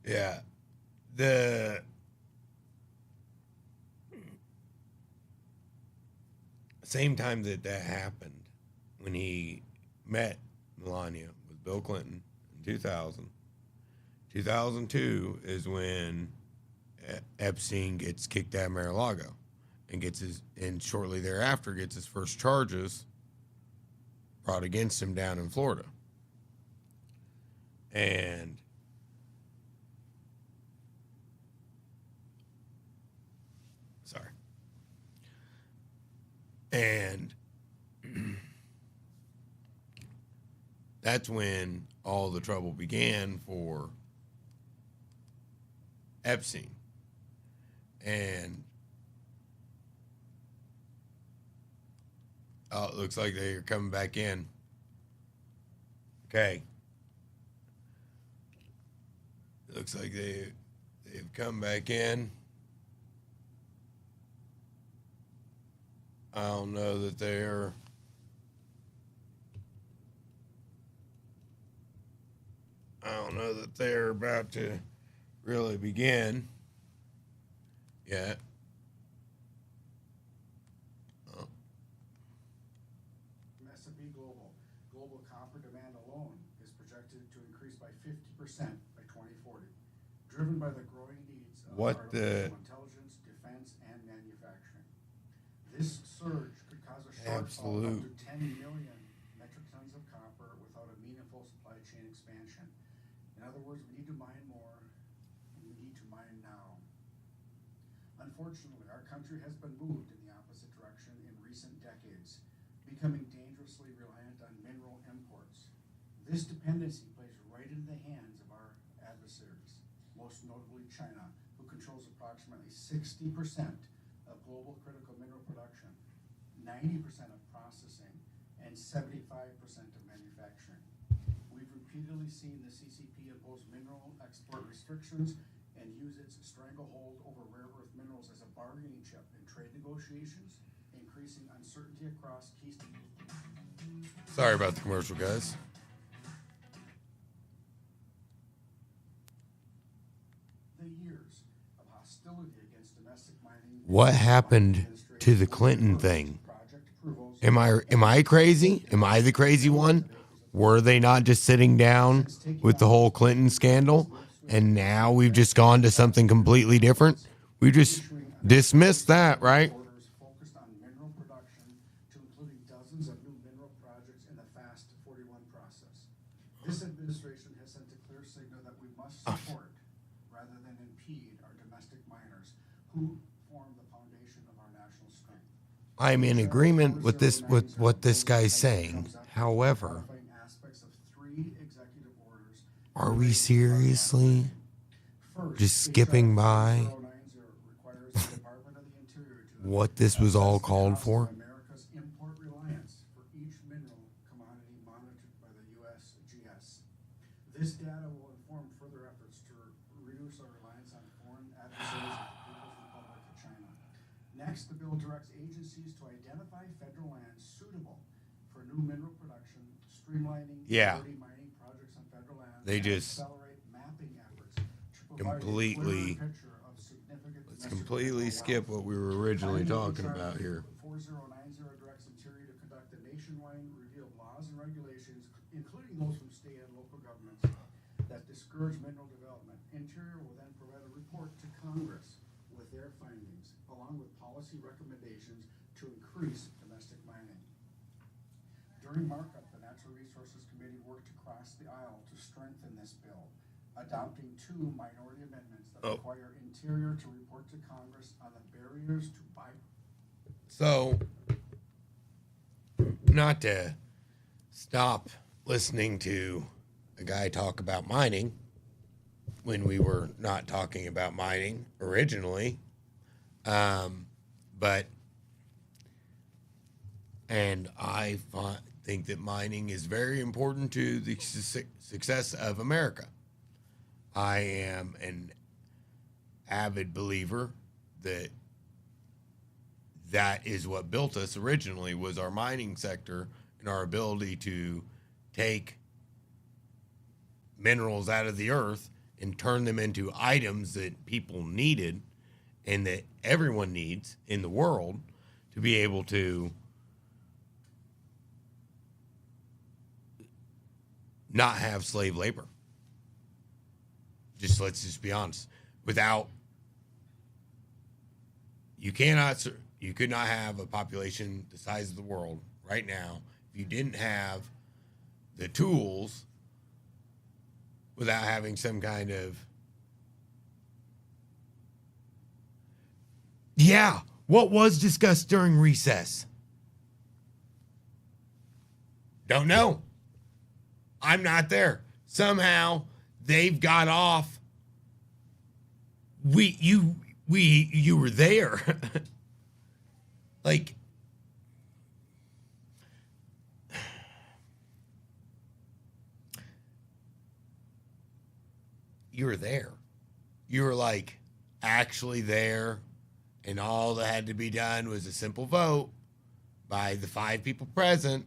yeah, the same time that happened, when he met Melania with Bill Clinton in 2000. 2002 is when Epstein gets kicked out of Mar-a-Lago and shortly thereafter gets his first charges brought against him down in Florida. And And that's when all the trouble began for Epstein. And it looks like they're coming back in. Okay. It looks like they've come back in. I don't know that they're about to really begin yet. S&P global copper demand alone is projected to increase by 50% by 2040, driven by the growing needs of artificial intelligence, defense, and manufacturing. This surge could cause a shortfall of up to 10 million metric tons of copper without a meaningful supply chain expansion. In other words, we need to mine more, and we need to mine now. Unfortunately, our country has been moved in the opposite direction in recent decades, becoming dangerously reliant on This dependency plays right into the hands of our adversaries, most notably China, who controls approximately 60% of global critical mineral production, 90% of processing, and 75% of manufacturing. We've repeatedly seen the CCP impose mineral export restrictions and use its stranglehold over rare earth minerals as a bargaining chip in trade negotiations, increasing uncertainty across key states. Sorry about the commercial, guys. The years of hostility against domestic mining. What happened to the Clinton thing? Am I crazy? Am I the crazy one? Were they not just sitting down with the whole Clinton scandal, and now we've just gone to something completely different? We just dismissed that, right? Orders focused on mineral production to including dozens of new mineral projects in the FAST 41 process. This administration has sent a clear signal that we must support rather than impede our domestic miners who form the foundation of our national strength. I'm in agreement with this, with what this guy's saying. However, Aspects of 3 executive orders. are we seriously just skipping by what this was all called for? America's import reliance for each mineral commodity monitored by the USGS. This data will inform further efforts to reduce our reliance on foreign adversaries of the People's Republic of China. Next, the bill directs agencies to identify federal lands suitable for new mineral production, streamlining priority mining projects on federal lands, They and just accelerate mapping efforts to provide completely- a clearer picture of significant Let's domestic completely mineral skip wealth. what we were originally talking about here. 4090 directs Interior to conduct a nationwide review of laws and regulations, including those from state and local governments, that discourage mineral development. Interior will then provide a report to Congress with their findings, along with policy recommendations to increase domestic mining. During markup, the Natural Resources Committee worked across the aisle to strengthen this bill, adopting 2 minority amendments that require Interior to report to Congress on the barriers to buy. So, not to stop listening to a guy talk about mining when we were not talking about mining originally, but I think that mining is very important to the success of America. I am an avid believer that is what built us originally, was our mining sector and our ability to take minerals out of the earth and turn them into items that people needed and that everyone needs in the world to be able to not have slave labor. Let's just be honest. You could not have a population the size of the world right now if you didn't have the tools without having some kind of... Yeah, what was discussed during recess? Don't know. I'm not there. Somehow they've got off. You were there. Like, you were there. You were like actually there, and all that had to be done was a simple vote by the 5 people present,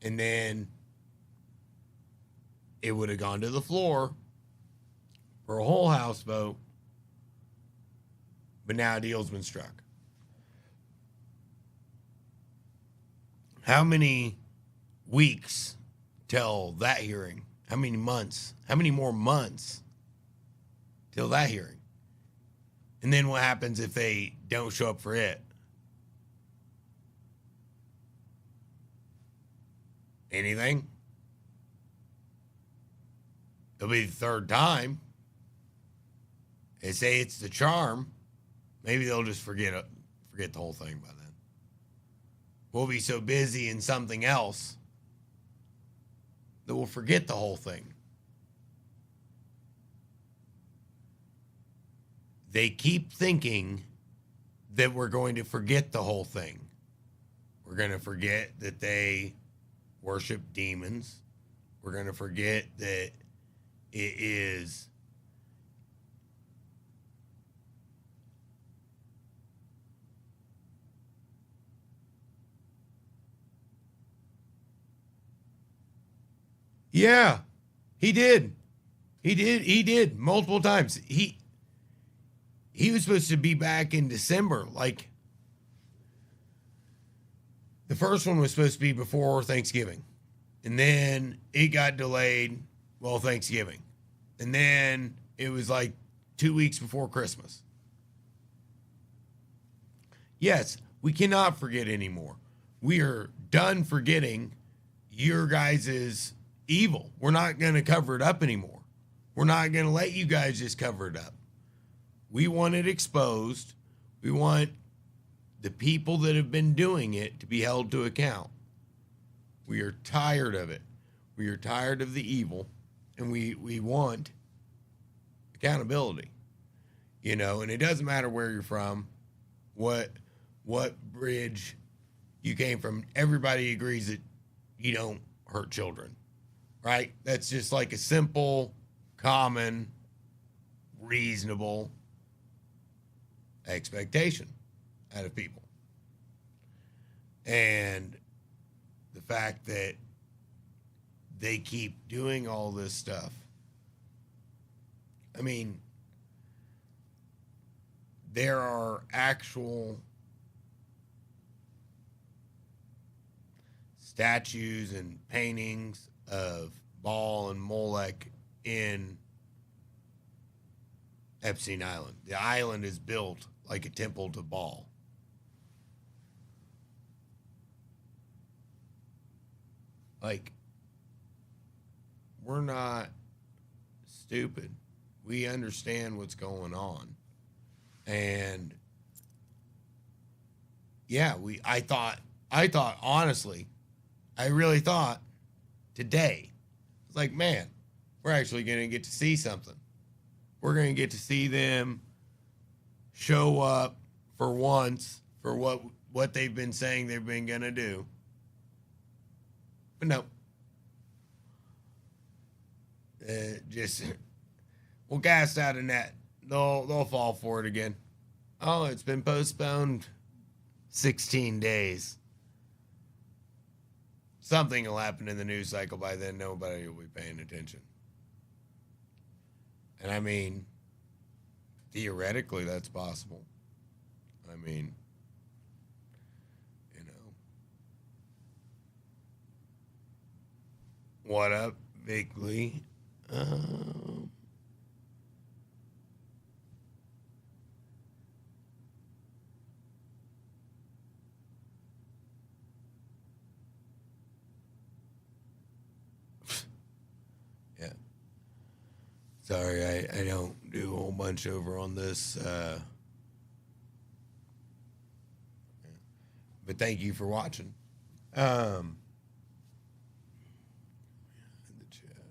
and then it would have gone to the floor for a whole House vote. But now a deal's been struck. How many weeks till that hearing? How many months? How many more months till that hearing? And then what happens if they don't show up for it? Anything? It'll be the 3rd time. They say it's the charm. Maybe they'll just forget the whole thing by then. We'll be so busy in something else that will forget the whole thing. They keep thinking that we're going to forget the whole thing. We're going to forget that they worship demons. We're going to forget that it is yeah, he did. He did multiple times. He was supposed to be back in December. Like, the first one was supposed to be before Thanksgiving. And then it got delayed, well, Thanksgiving. And then it was like 2 weeks before Christmas. Yes, we cannot forget anymore. We are done forgetting your guys' evil. We're not going to cover it up anymore. We're not going to let you guys just cover it up. We want it exposed. We want the people that have been doing it to be held to account. We are tired of it. We are tired of the evil, and we want accountability. You know, and it doesn't matter where you're from, what bridge you came from. Everybody agrees that you don't hurt children, right? That's just like a simple, common, reasonable expectation out of people. And the fact that they keep doing all this stuff. I mean, there are actual statues and paintings of Baal and Molech in Epstein Island. The island is built like a temple to Baal. Like, we're not stupid. We understand what's going on. And yeah, I thought honestly, I really thought today, it's like, man, we're actually going to get to see something. We're going to get to see them show up for once for what they've been saying they've been going to do. But no. Just, we'll cast out a net. They'll fall for it again. Oh, it's been postponed 16 days. Something will happen in the news cycle by then. Nobody will be paying attention. And I mean, theoretically, that's possible. I mean, you know. What up, Vic Lee? Yeah. Sorry, I don't do a whole bunch over on this. But thank you for watching. In the chat.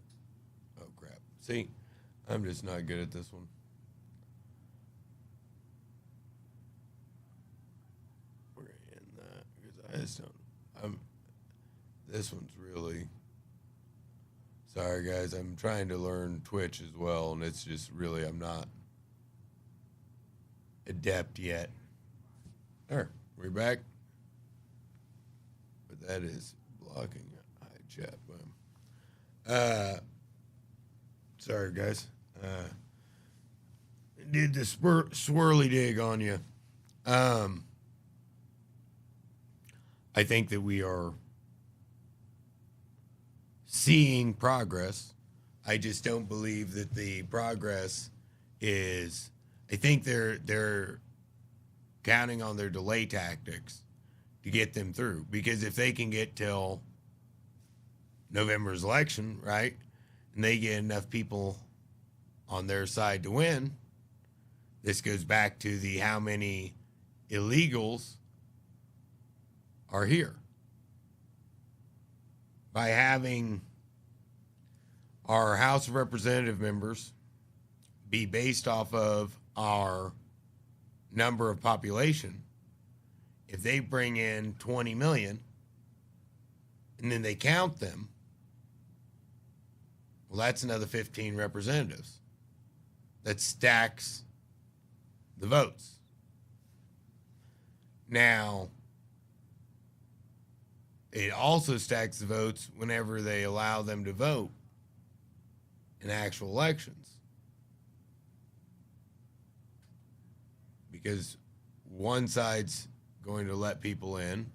Oh, crap. See, I'm just not good at this one. We're going to end that because I just don't. This one's really. Sorry, guys. I'm trying to learn Twitch as well, and it's just really, I'm not adept yet. There, we're back. But that is blocking high chat. Boom. Sorry, guys. Did the swirly dig on you. I think that we are seeing progress. I just don't believe that the progress is. I think they're counting on their delay tactics to get them through, because if they can get till November's election, right, and they get enough people on their side to win, this goes back to the how many illegals are here. By having our House of Representative members be based off of our number of population. If they bring in 20 million and then they count them, well, that's another 15 representatives. That stacks the votes. Now, it also stacks the votes whenever they allow them to vote in actual elections. Because one side's going to let people in,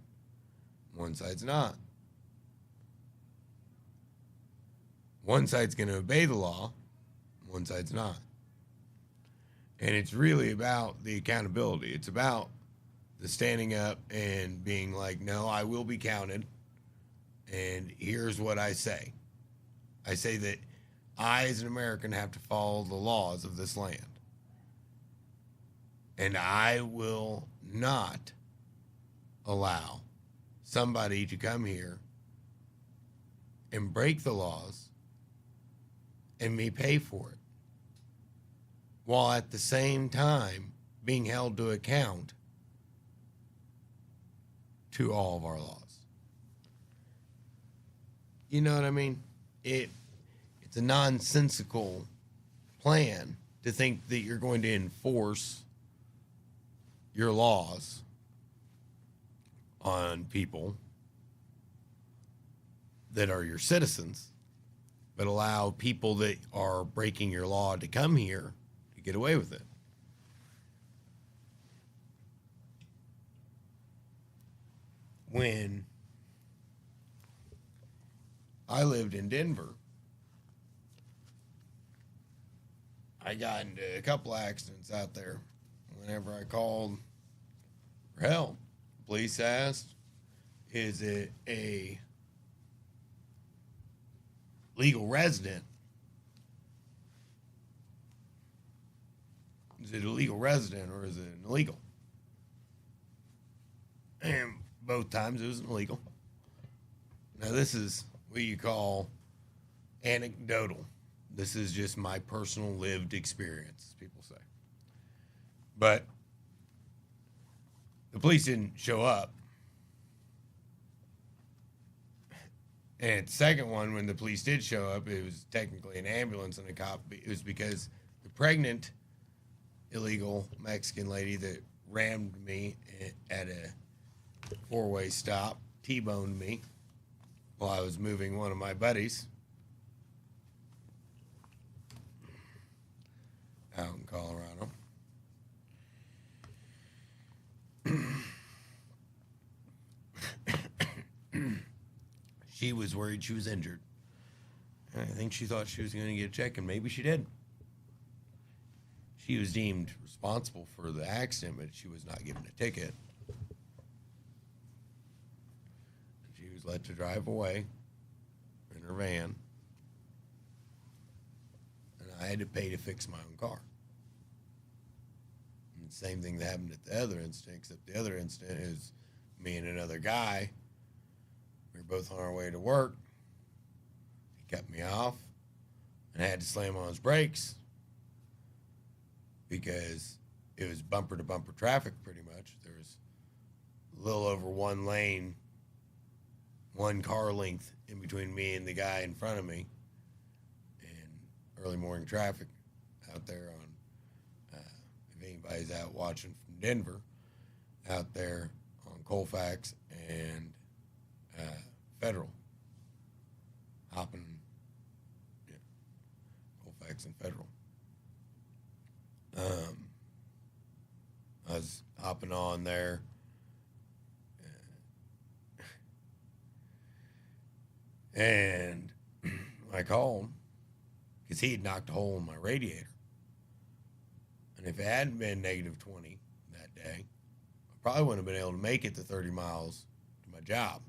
one side's not. One side's going to obey the law, one side's not. And it's really about the accountability. It's about the standing up and being like, no, I will be counted. And here's what I say. I say that I, as an American, have to follow the laws of this land. And I will not allow somebody to come here and break the laws and me pay for it, while at the same time being held to account to all of our laws. You know what I mean? It's a nonsensical plan to think that you're going to enforce your laws on people that are your citizens, but allow people that are breaking your law to come here to get away with it. When I lived in Denver, I got into a couple accidents out there. Whenever I called for help, police asked, is it a legal resident? Is it a legal resident or is it an illegal? And both times it was illegal. Now, this is what you call anecdotal. This is just my personal lived experience, people say. But the police didn't show up. And the second one, when the police did show up, it was technically an ambulance and a cop. It was because the pregnant illegal Mexican lady that rammed me at a four-way stop, T-boned me while I was moving one of my buddies out in Colorado. She was worried she was injured. And I think she thought she was going to get a check, and maybe she did. She was deemed responsible for the accident, but she was not given a ticket. She was let to drive away in her van, and I had to pay to fix my own car. And the same thing that happened at the other incident, except the other incident is me and another guy. We were both on our way to work. He cut me off, and I had to slam on his brakes because it was bumper to bumper traffic pretty much. There was a little over one lane, one car length in between me and the guy in front of me, and early morning traffic out there on, if anybody's out watching from Denver, out there on Colfax and Federal, hopping, yeah, Colfax and Federal. I was hopping on there, and I called him because he had knocked a hole in my radiator. And if it hadn't been negative 20 that day, I probably wouldn't have been able to make it the 30 miles to my job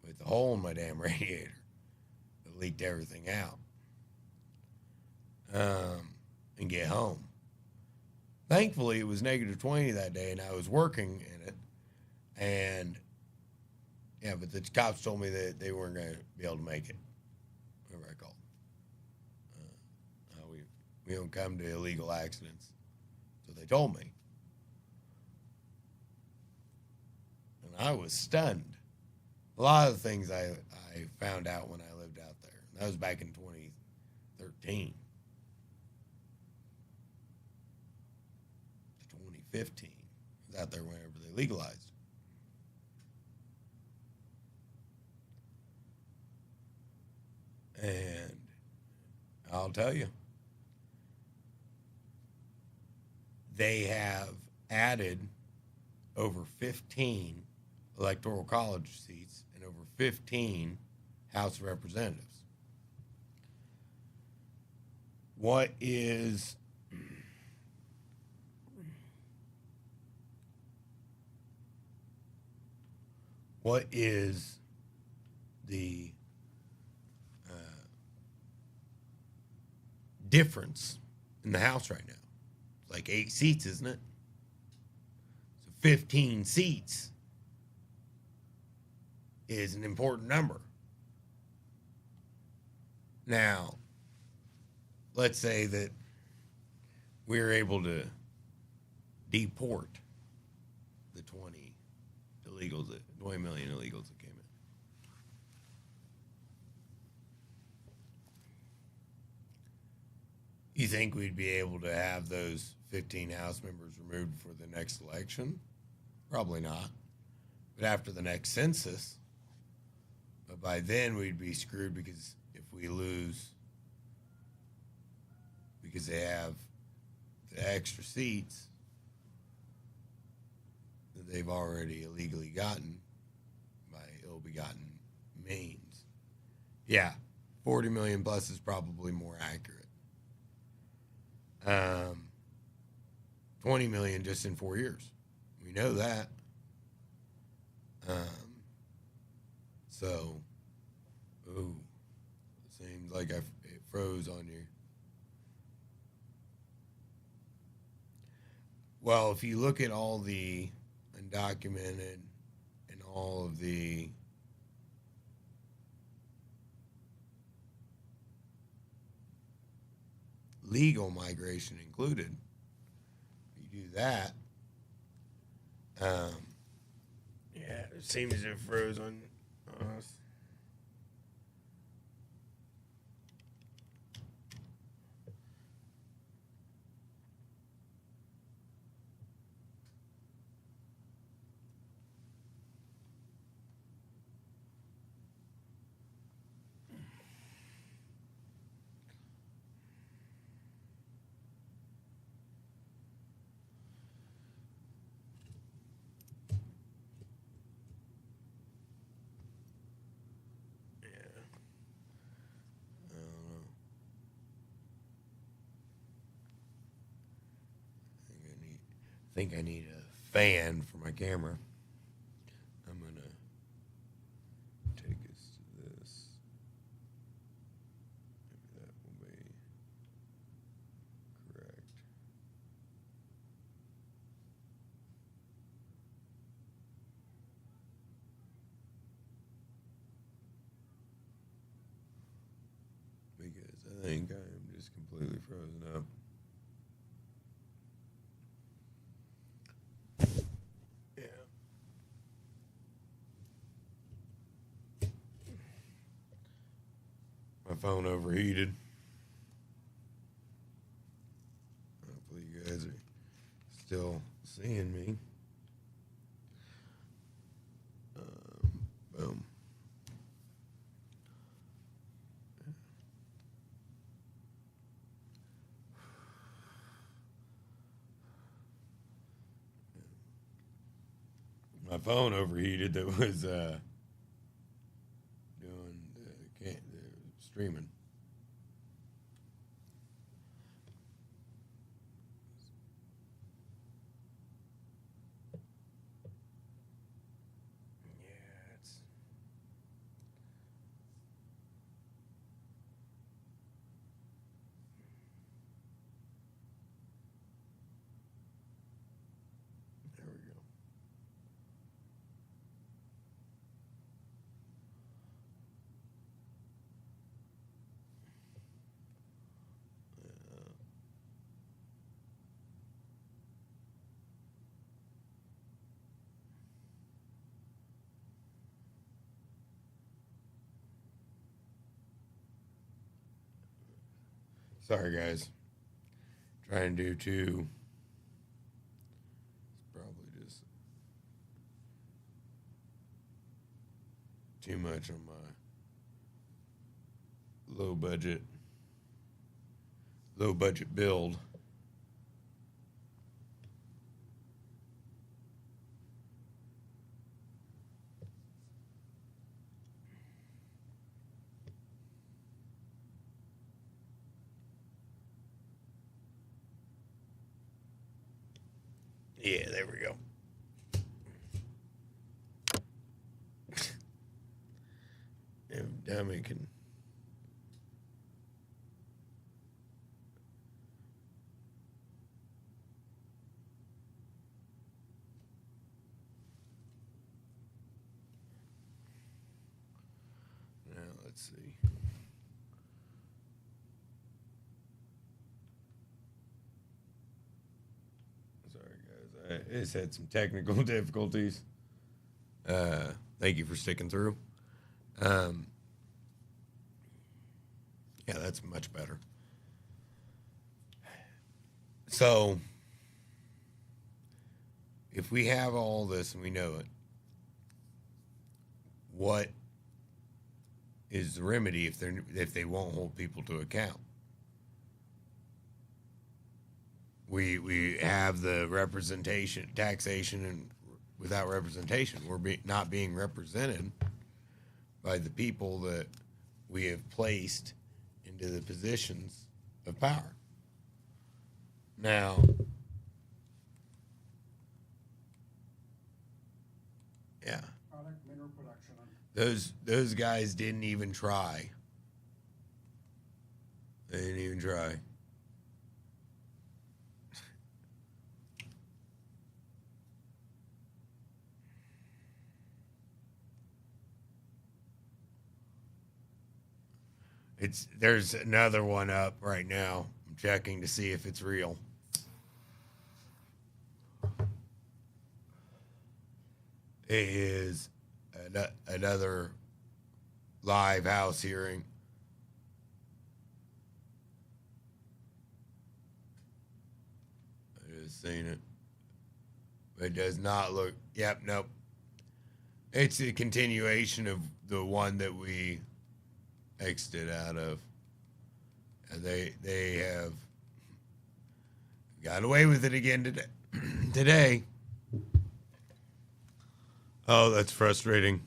with the hole in my damn radiator that leaked everything out, and get home. Thankfully, it was negative 20 that day, and I was working in it. And, yeah, but the cops told me that they weren't going to be able to make it. I called. We don't come to illegal accidents. So they told me. And I was stunned. A lot of the things I found out when I lived out there. That was back in 2013 to 2015. I was out there whenever they legalized. And I'll tell you, they have added over 15 electoral college seats and over 15 House of Representatives. What is the difference in the House right now? It's like 8 seats, isn't it? So 15 seats is an important number. Now, let's say that we're able to deport the 20 million illegals that came in. You think we'd be able to have those 15 House members removed for the next election? Probably not. But after the next census, but by then we'd be screwed because if we lose, because they have the extra seats that they've already illegally gotten by ill-begotten means. Yeah, 40 million plus is probably more accurate. 20 million just in 4 years. We know that. So, ooh, seems like it froze on you. Well, if you look at all the undocumented and all of the legal migration included, you do that, yeah, it seems as if it froze on us. I think I need a fan for my camera. I'm gonna take us to this. Maybe that will be correct. Because I think I am just completely frozen up. My phone overheated. Hopefully you guys are still seeing me. Boom. My phone overheated that was doing the streaming. Yeah, it's there we go. Sorry, guys. Trying to do two. It's probably just too much on my low budget build. Yeah, there we go. If dummy can. Now let's see. Sorry, guys. I just had some technical difficulties. Thank you for sticking through. Yeah, that's much better. So, if we have all this and we know it, what is the remedy if they won't hold people to account? We have the representation, taxation, and without representation, we're not being represented by the people that we have placed into the positions of power. Now, yeah, Product, mineral production. those guys didn't even try. They didn't even try. There's another one up right now. I'm checking to see if it's real. It is another live House hearing. I just seen it. It does not look. Yep, nope. It's a continuation of the one that we exited out of. And they have got away with it again today. Oh, that's frustrating.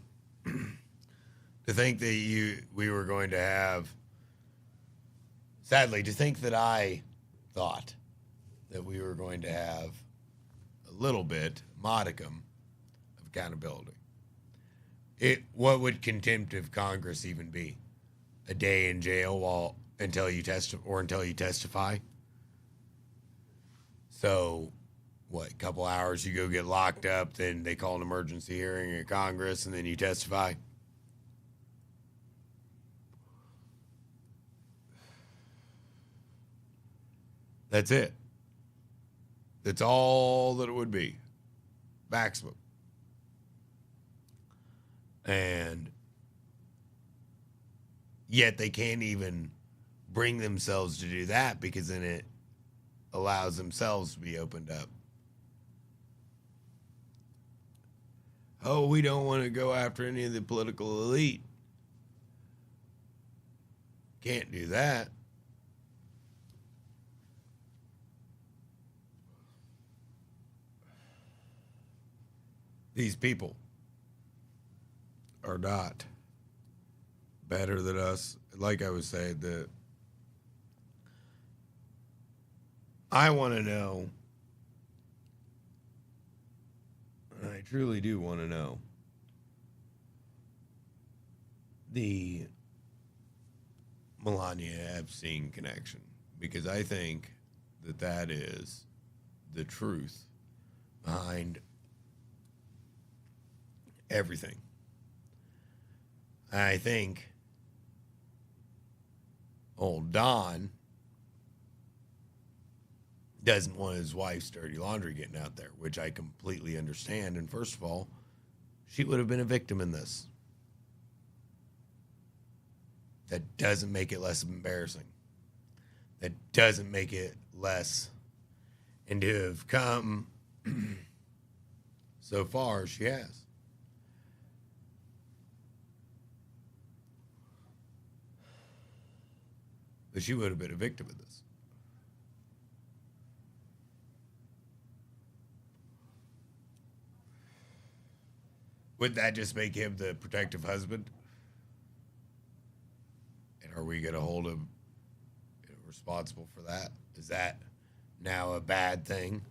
To think that we were going to have, sadly, to think that I thought that we were going to have a little bit, modicum, of accountability. What would contempt of Congress even be? A day in jail until you testify? So, what, a couple hours you go get locked up, then they call an emergency hearing at Congress, and then you testify? That's it. That's all that it would be. Maximum. And yet they can't even bring themselves to do that, because then it allows themselves to be opened up. Oh, we don't want to go after any of the political elite. Can't do that. These people are not better than us. Like I was saying, I want to know, and I truly do want to know, the Melania Epstein connection, because I think that is the truth behind everything. I think old Don doesn't want his wife's dirty laundry getting out there, which I completely understand. And first of all, she would have been a victim in this. That doesn't make it less embarrassing. That doesn't make it less. And to have come so far, she has. But she would have been a victim of this. Would that just make him the protective husband? And are we going to hold him responsible for that? Is that now a bad thing?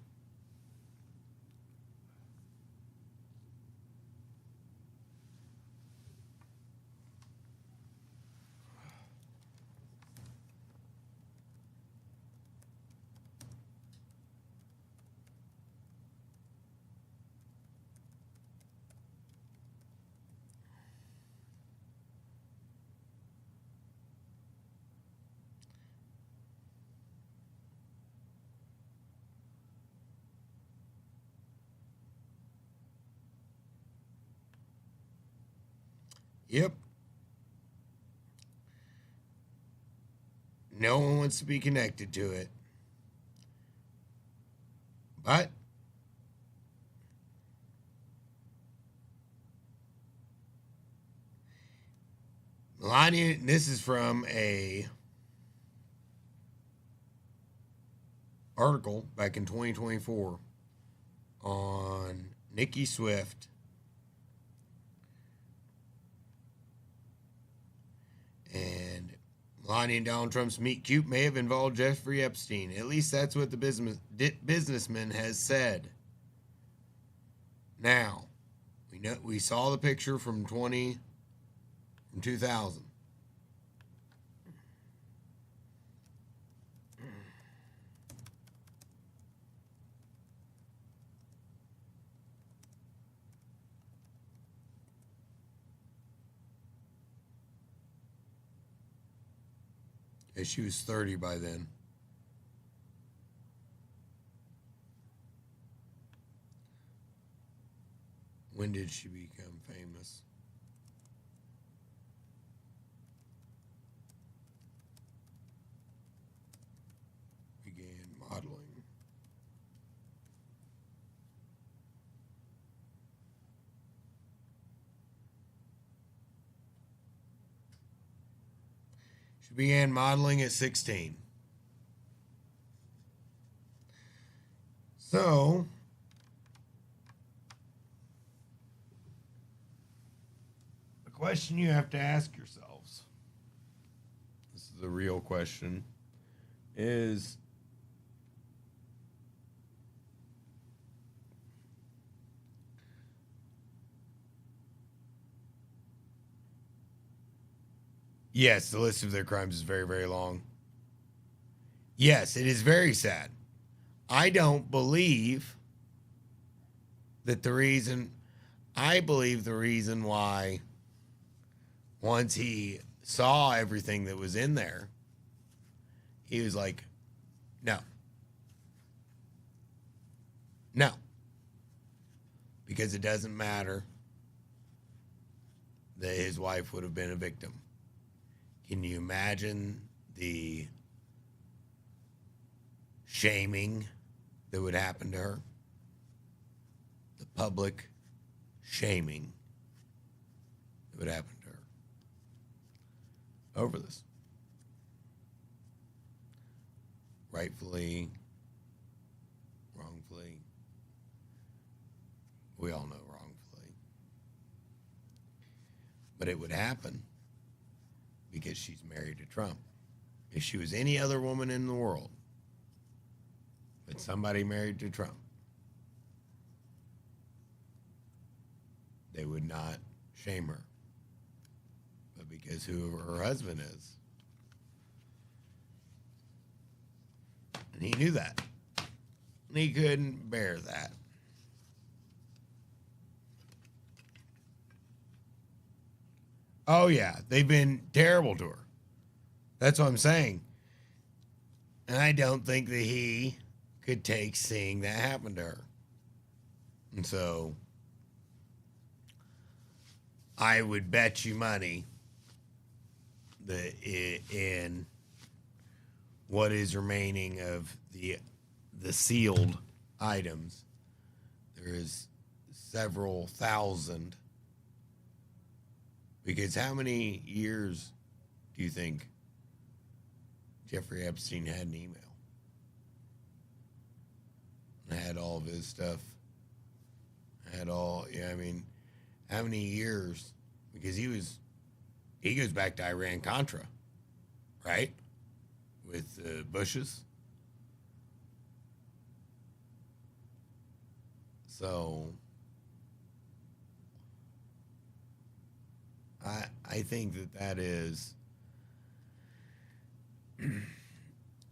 Yep. No one wants to be connected to it. But Melania, this is from a article back in 2024 on Nikki Swift. And Melania and Donald Trump's meet cute may have involved Jeffrey Epstein. At least that's what the businessman has said. Now, we saw the picture from 2000. And she was 30 by then. When did she become famous? Began modeling. She began modeling at 16. So, the question you have to ask yourselves, this is the real question, is yes, the list of their crimes is very, very long. Yes, it is very sad. I don't believe that I believe the reason why once he saw everything that was in there, he was like, no. No. Because it doesn't matter that his wife would have been a victim. Can you imagine the shaming that would happen to her? The public shaming that would happen to her over this. Rightfully, wrongfully. We all know wrongfully. But it would happen because she's married to Trump. If she was any other woman in the world, but somebody married to Trump, they would not shame her. But because who her husband is, and he knew that, and he couldn't bear that. Oh yeah, they've been terrible to her. That's what I'm saying. And I don't think that he could take seeing that happen to her. And so I would bet you money that what is remaining of the sealed items. There is several thousand. Because how many years do you think Jeffrey Epstein had an email? Had all of his stuff. I mean, how many years? Because he goes back to Iran-Contra, right? With Bushes. So, I think that is,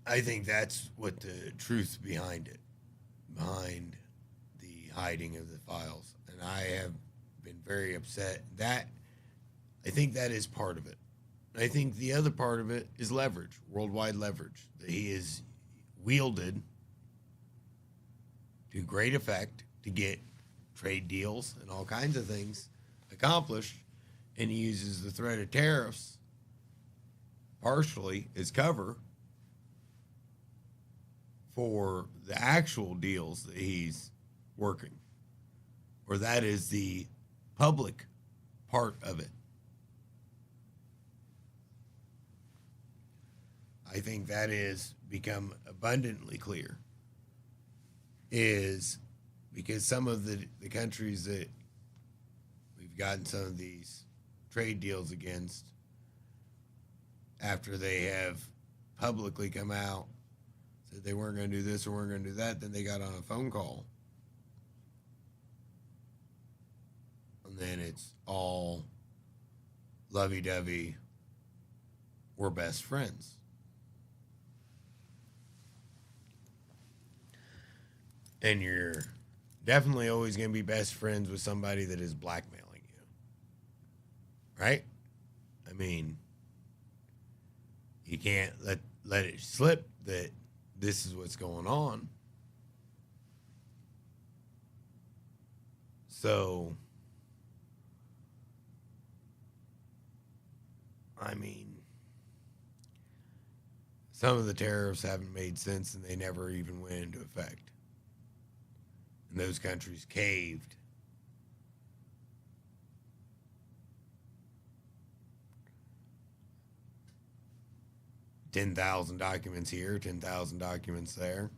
I think that's what the truth behind it, behind the hiding of the files. And I have been very upset. I think that is part of it. I think the other part of it is leverage, worldwide leverage, that he has wielded to great effect to get trade deals and all kinds of things accomplished, and he uses the threat of tariffs partially as cover for the actual deals that he's working, or that is the public part of it. I think that is become abundantly clear, is because some of the countries that we've gotten some of these trade deals against, after they have publicly come out, said they weren't going to do this or weren't going to do that, then they got on a phone call. And then it's all lovey-dovey, we're best friends. And you're definitely always going to be best friends with somebody that is blackmailing you. Right? I mean, you can't let it slip that this is what's going on. So, I mean, some of the tariffs haven't made sense and they never even went into effect. And those countries caved. $10,000 documents here, 10,000 documents there,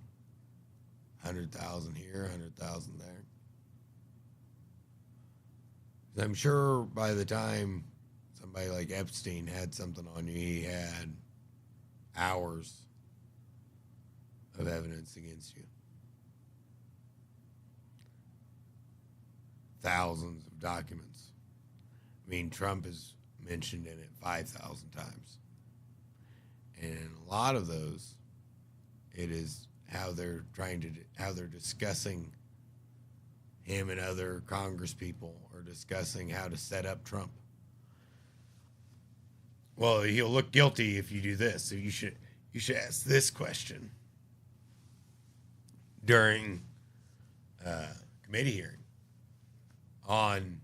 100,000 here, 100,000 there. I'm sure by the time somebody like Epstein had something on you, he had hours of evidence against you. Thousands of documents. I mean, Trump is mentioned in it 5,000 times. And in a lot of those, it is how they're discussing him and other Congress people are discussing how to set up Trump. Well, he'll look guilty if you do this. So you should ask this question during committee hearing on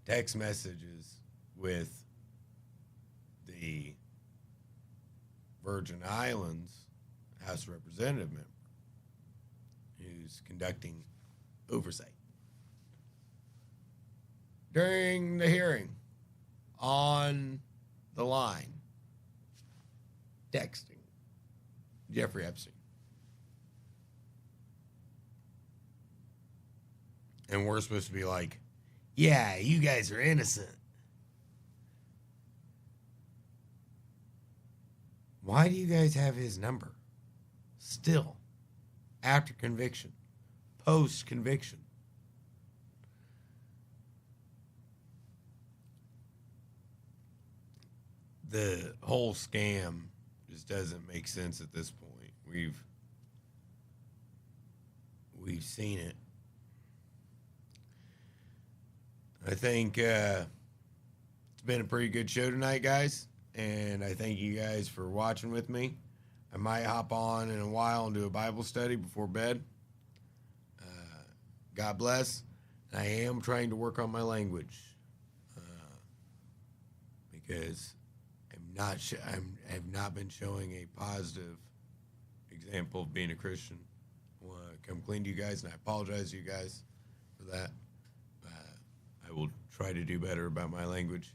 text messages with the Virgin Islands House of Representative member who's conducting oversight. During the hearing, on the line, texting Jeffrey Epstein. And we're supposed to be like, yeah, you guys are innocent. Why do you guys have his number? Still, after conviction, post-conviction. The whole scam just doesn't make sense at this point. We've seen it. I think it's been a pretty good show tonight, guys. And I thank you guys for watching with me. I might hop on in a while and do a Bible study before bed. God bless. I am trying to work on my language because I'm have not been showing a positive example of being a Christian. I want to come clean to you guys, and I apologize to you guys for that. I will try to do better about my language.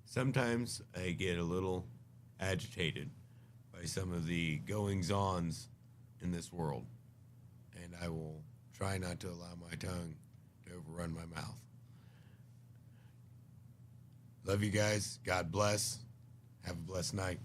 Sometimes I get a little agitated by some of the goings-ons in this world, and I will try not to allow my tongue to overrun my mouth. Love you guys. God bless. Have a blessed night.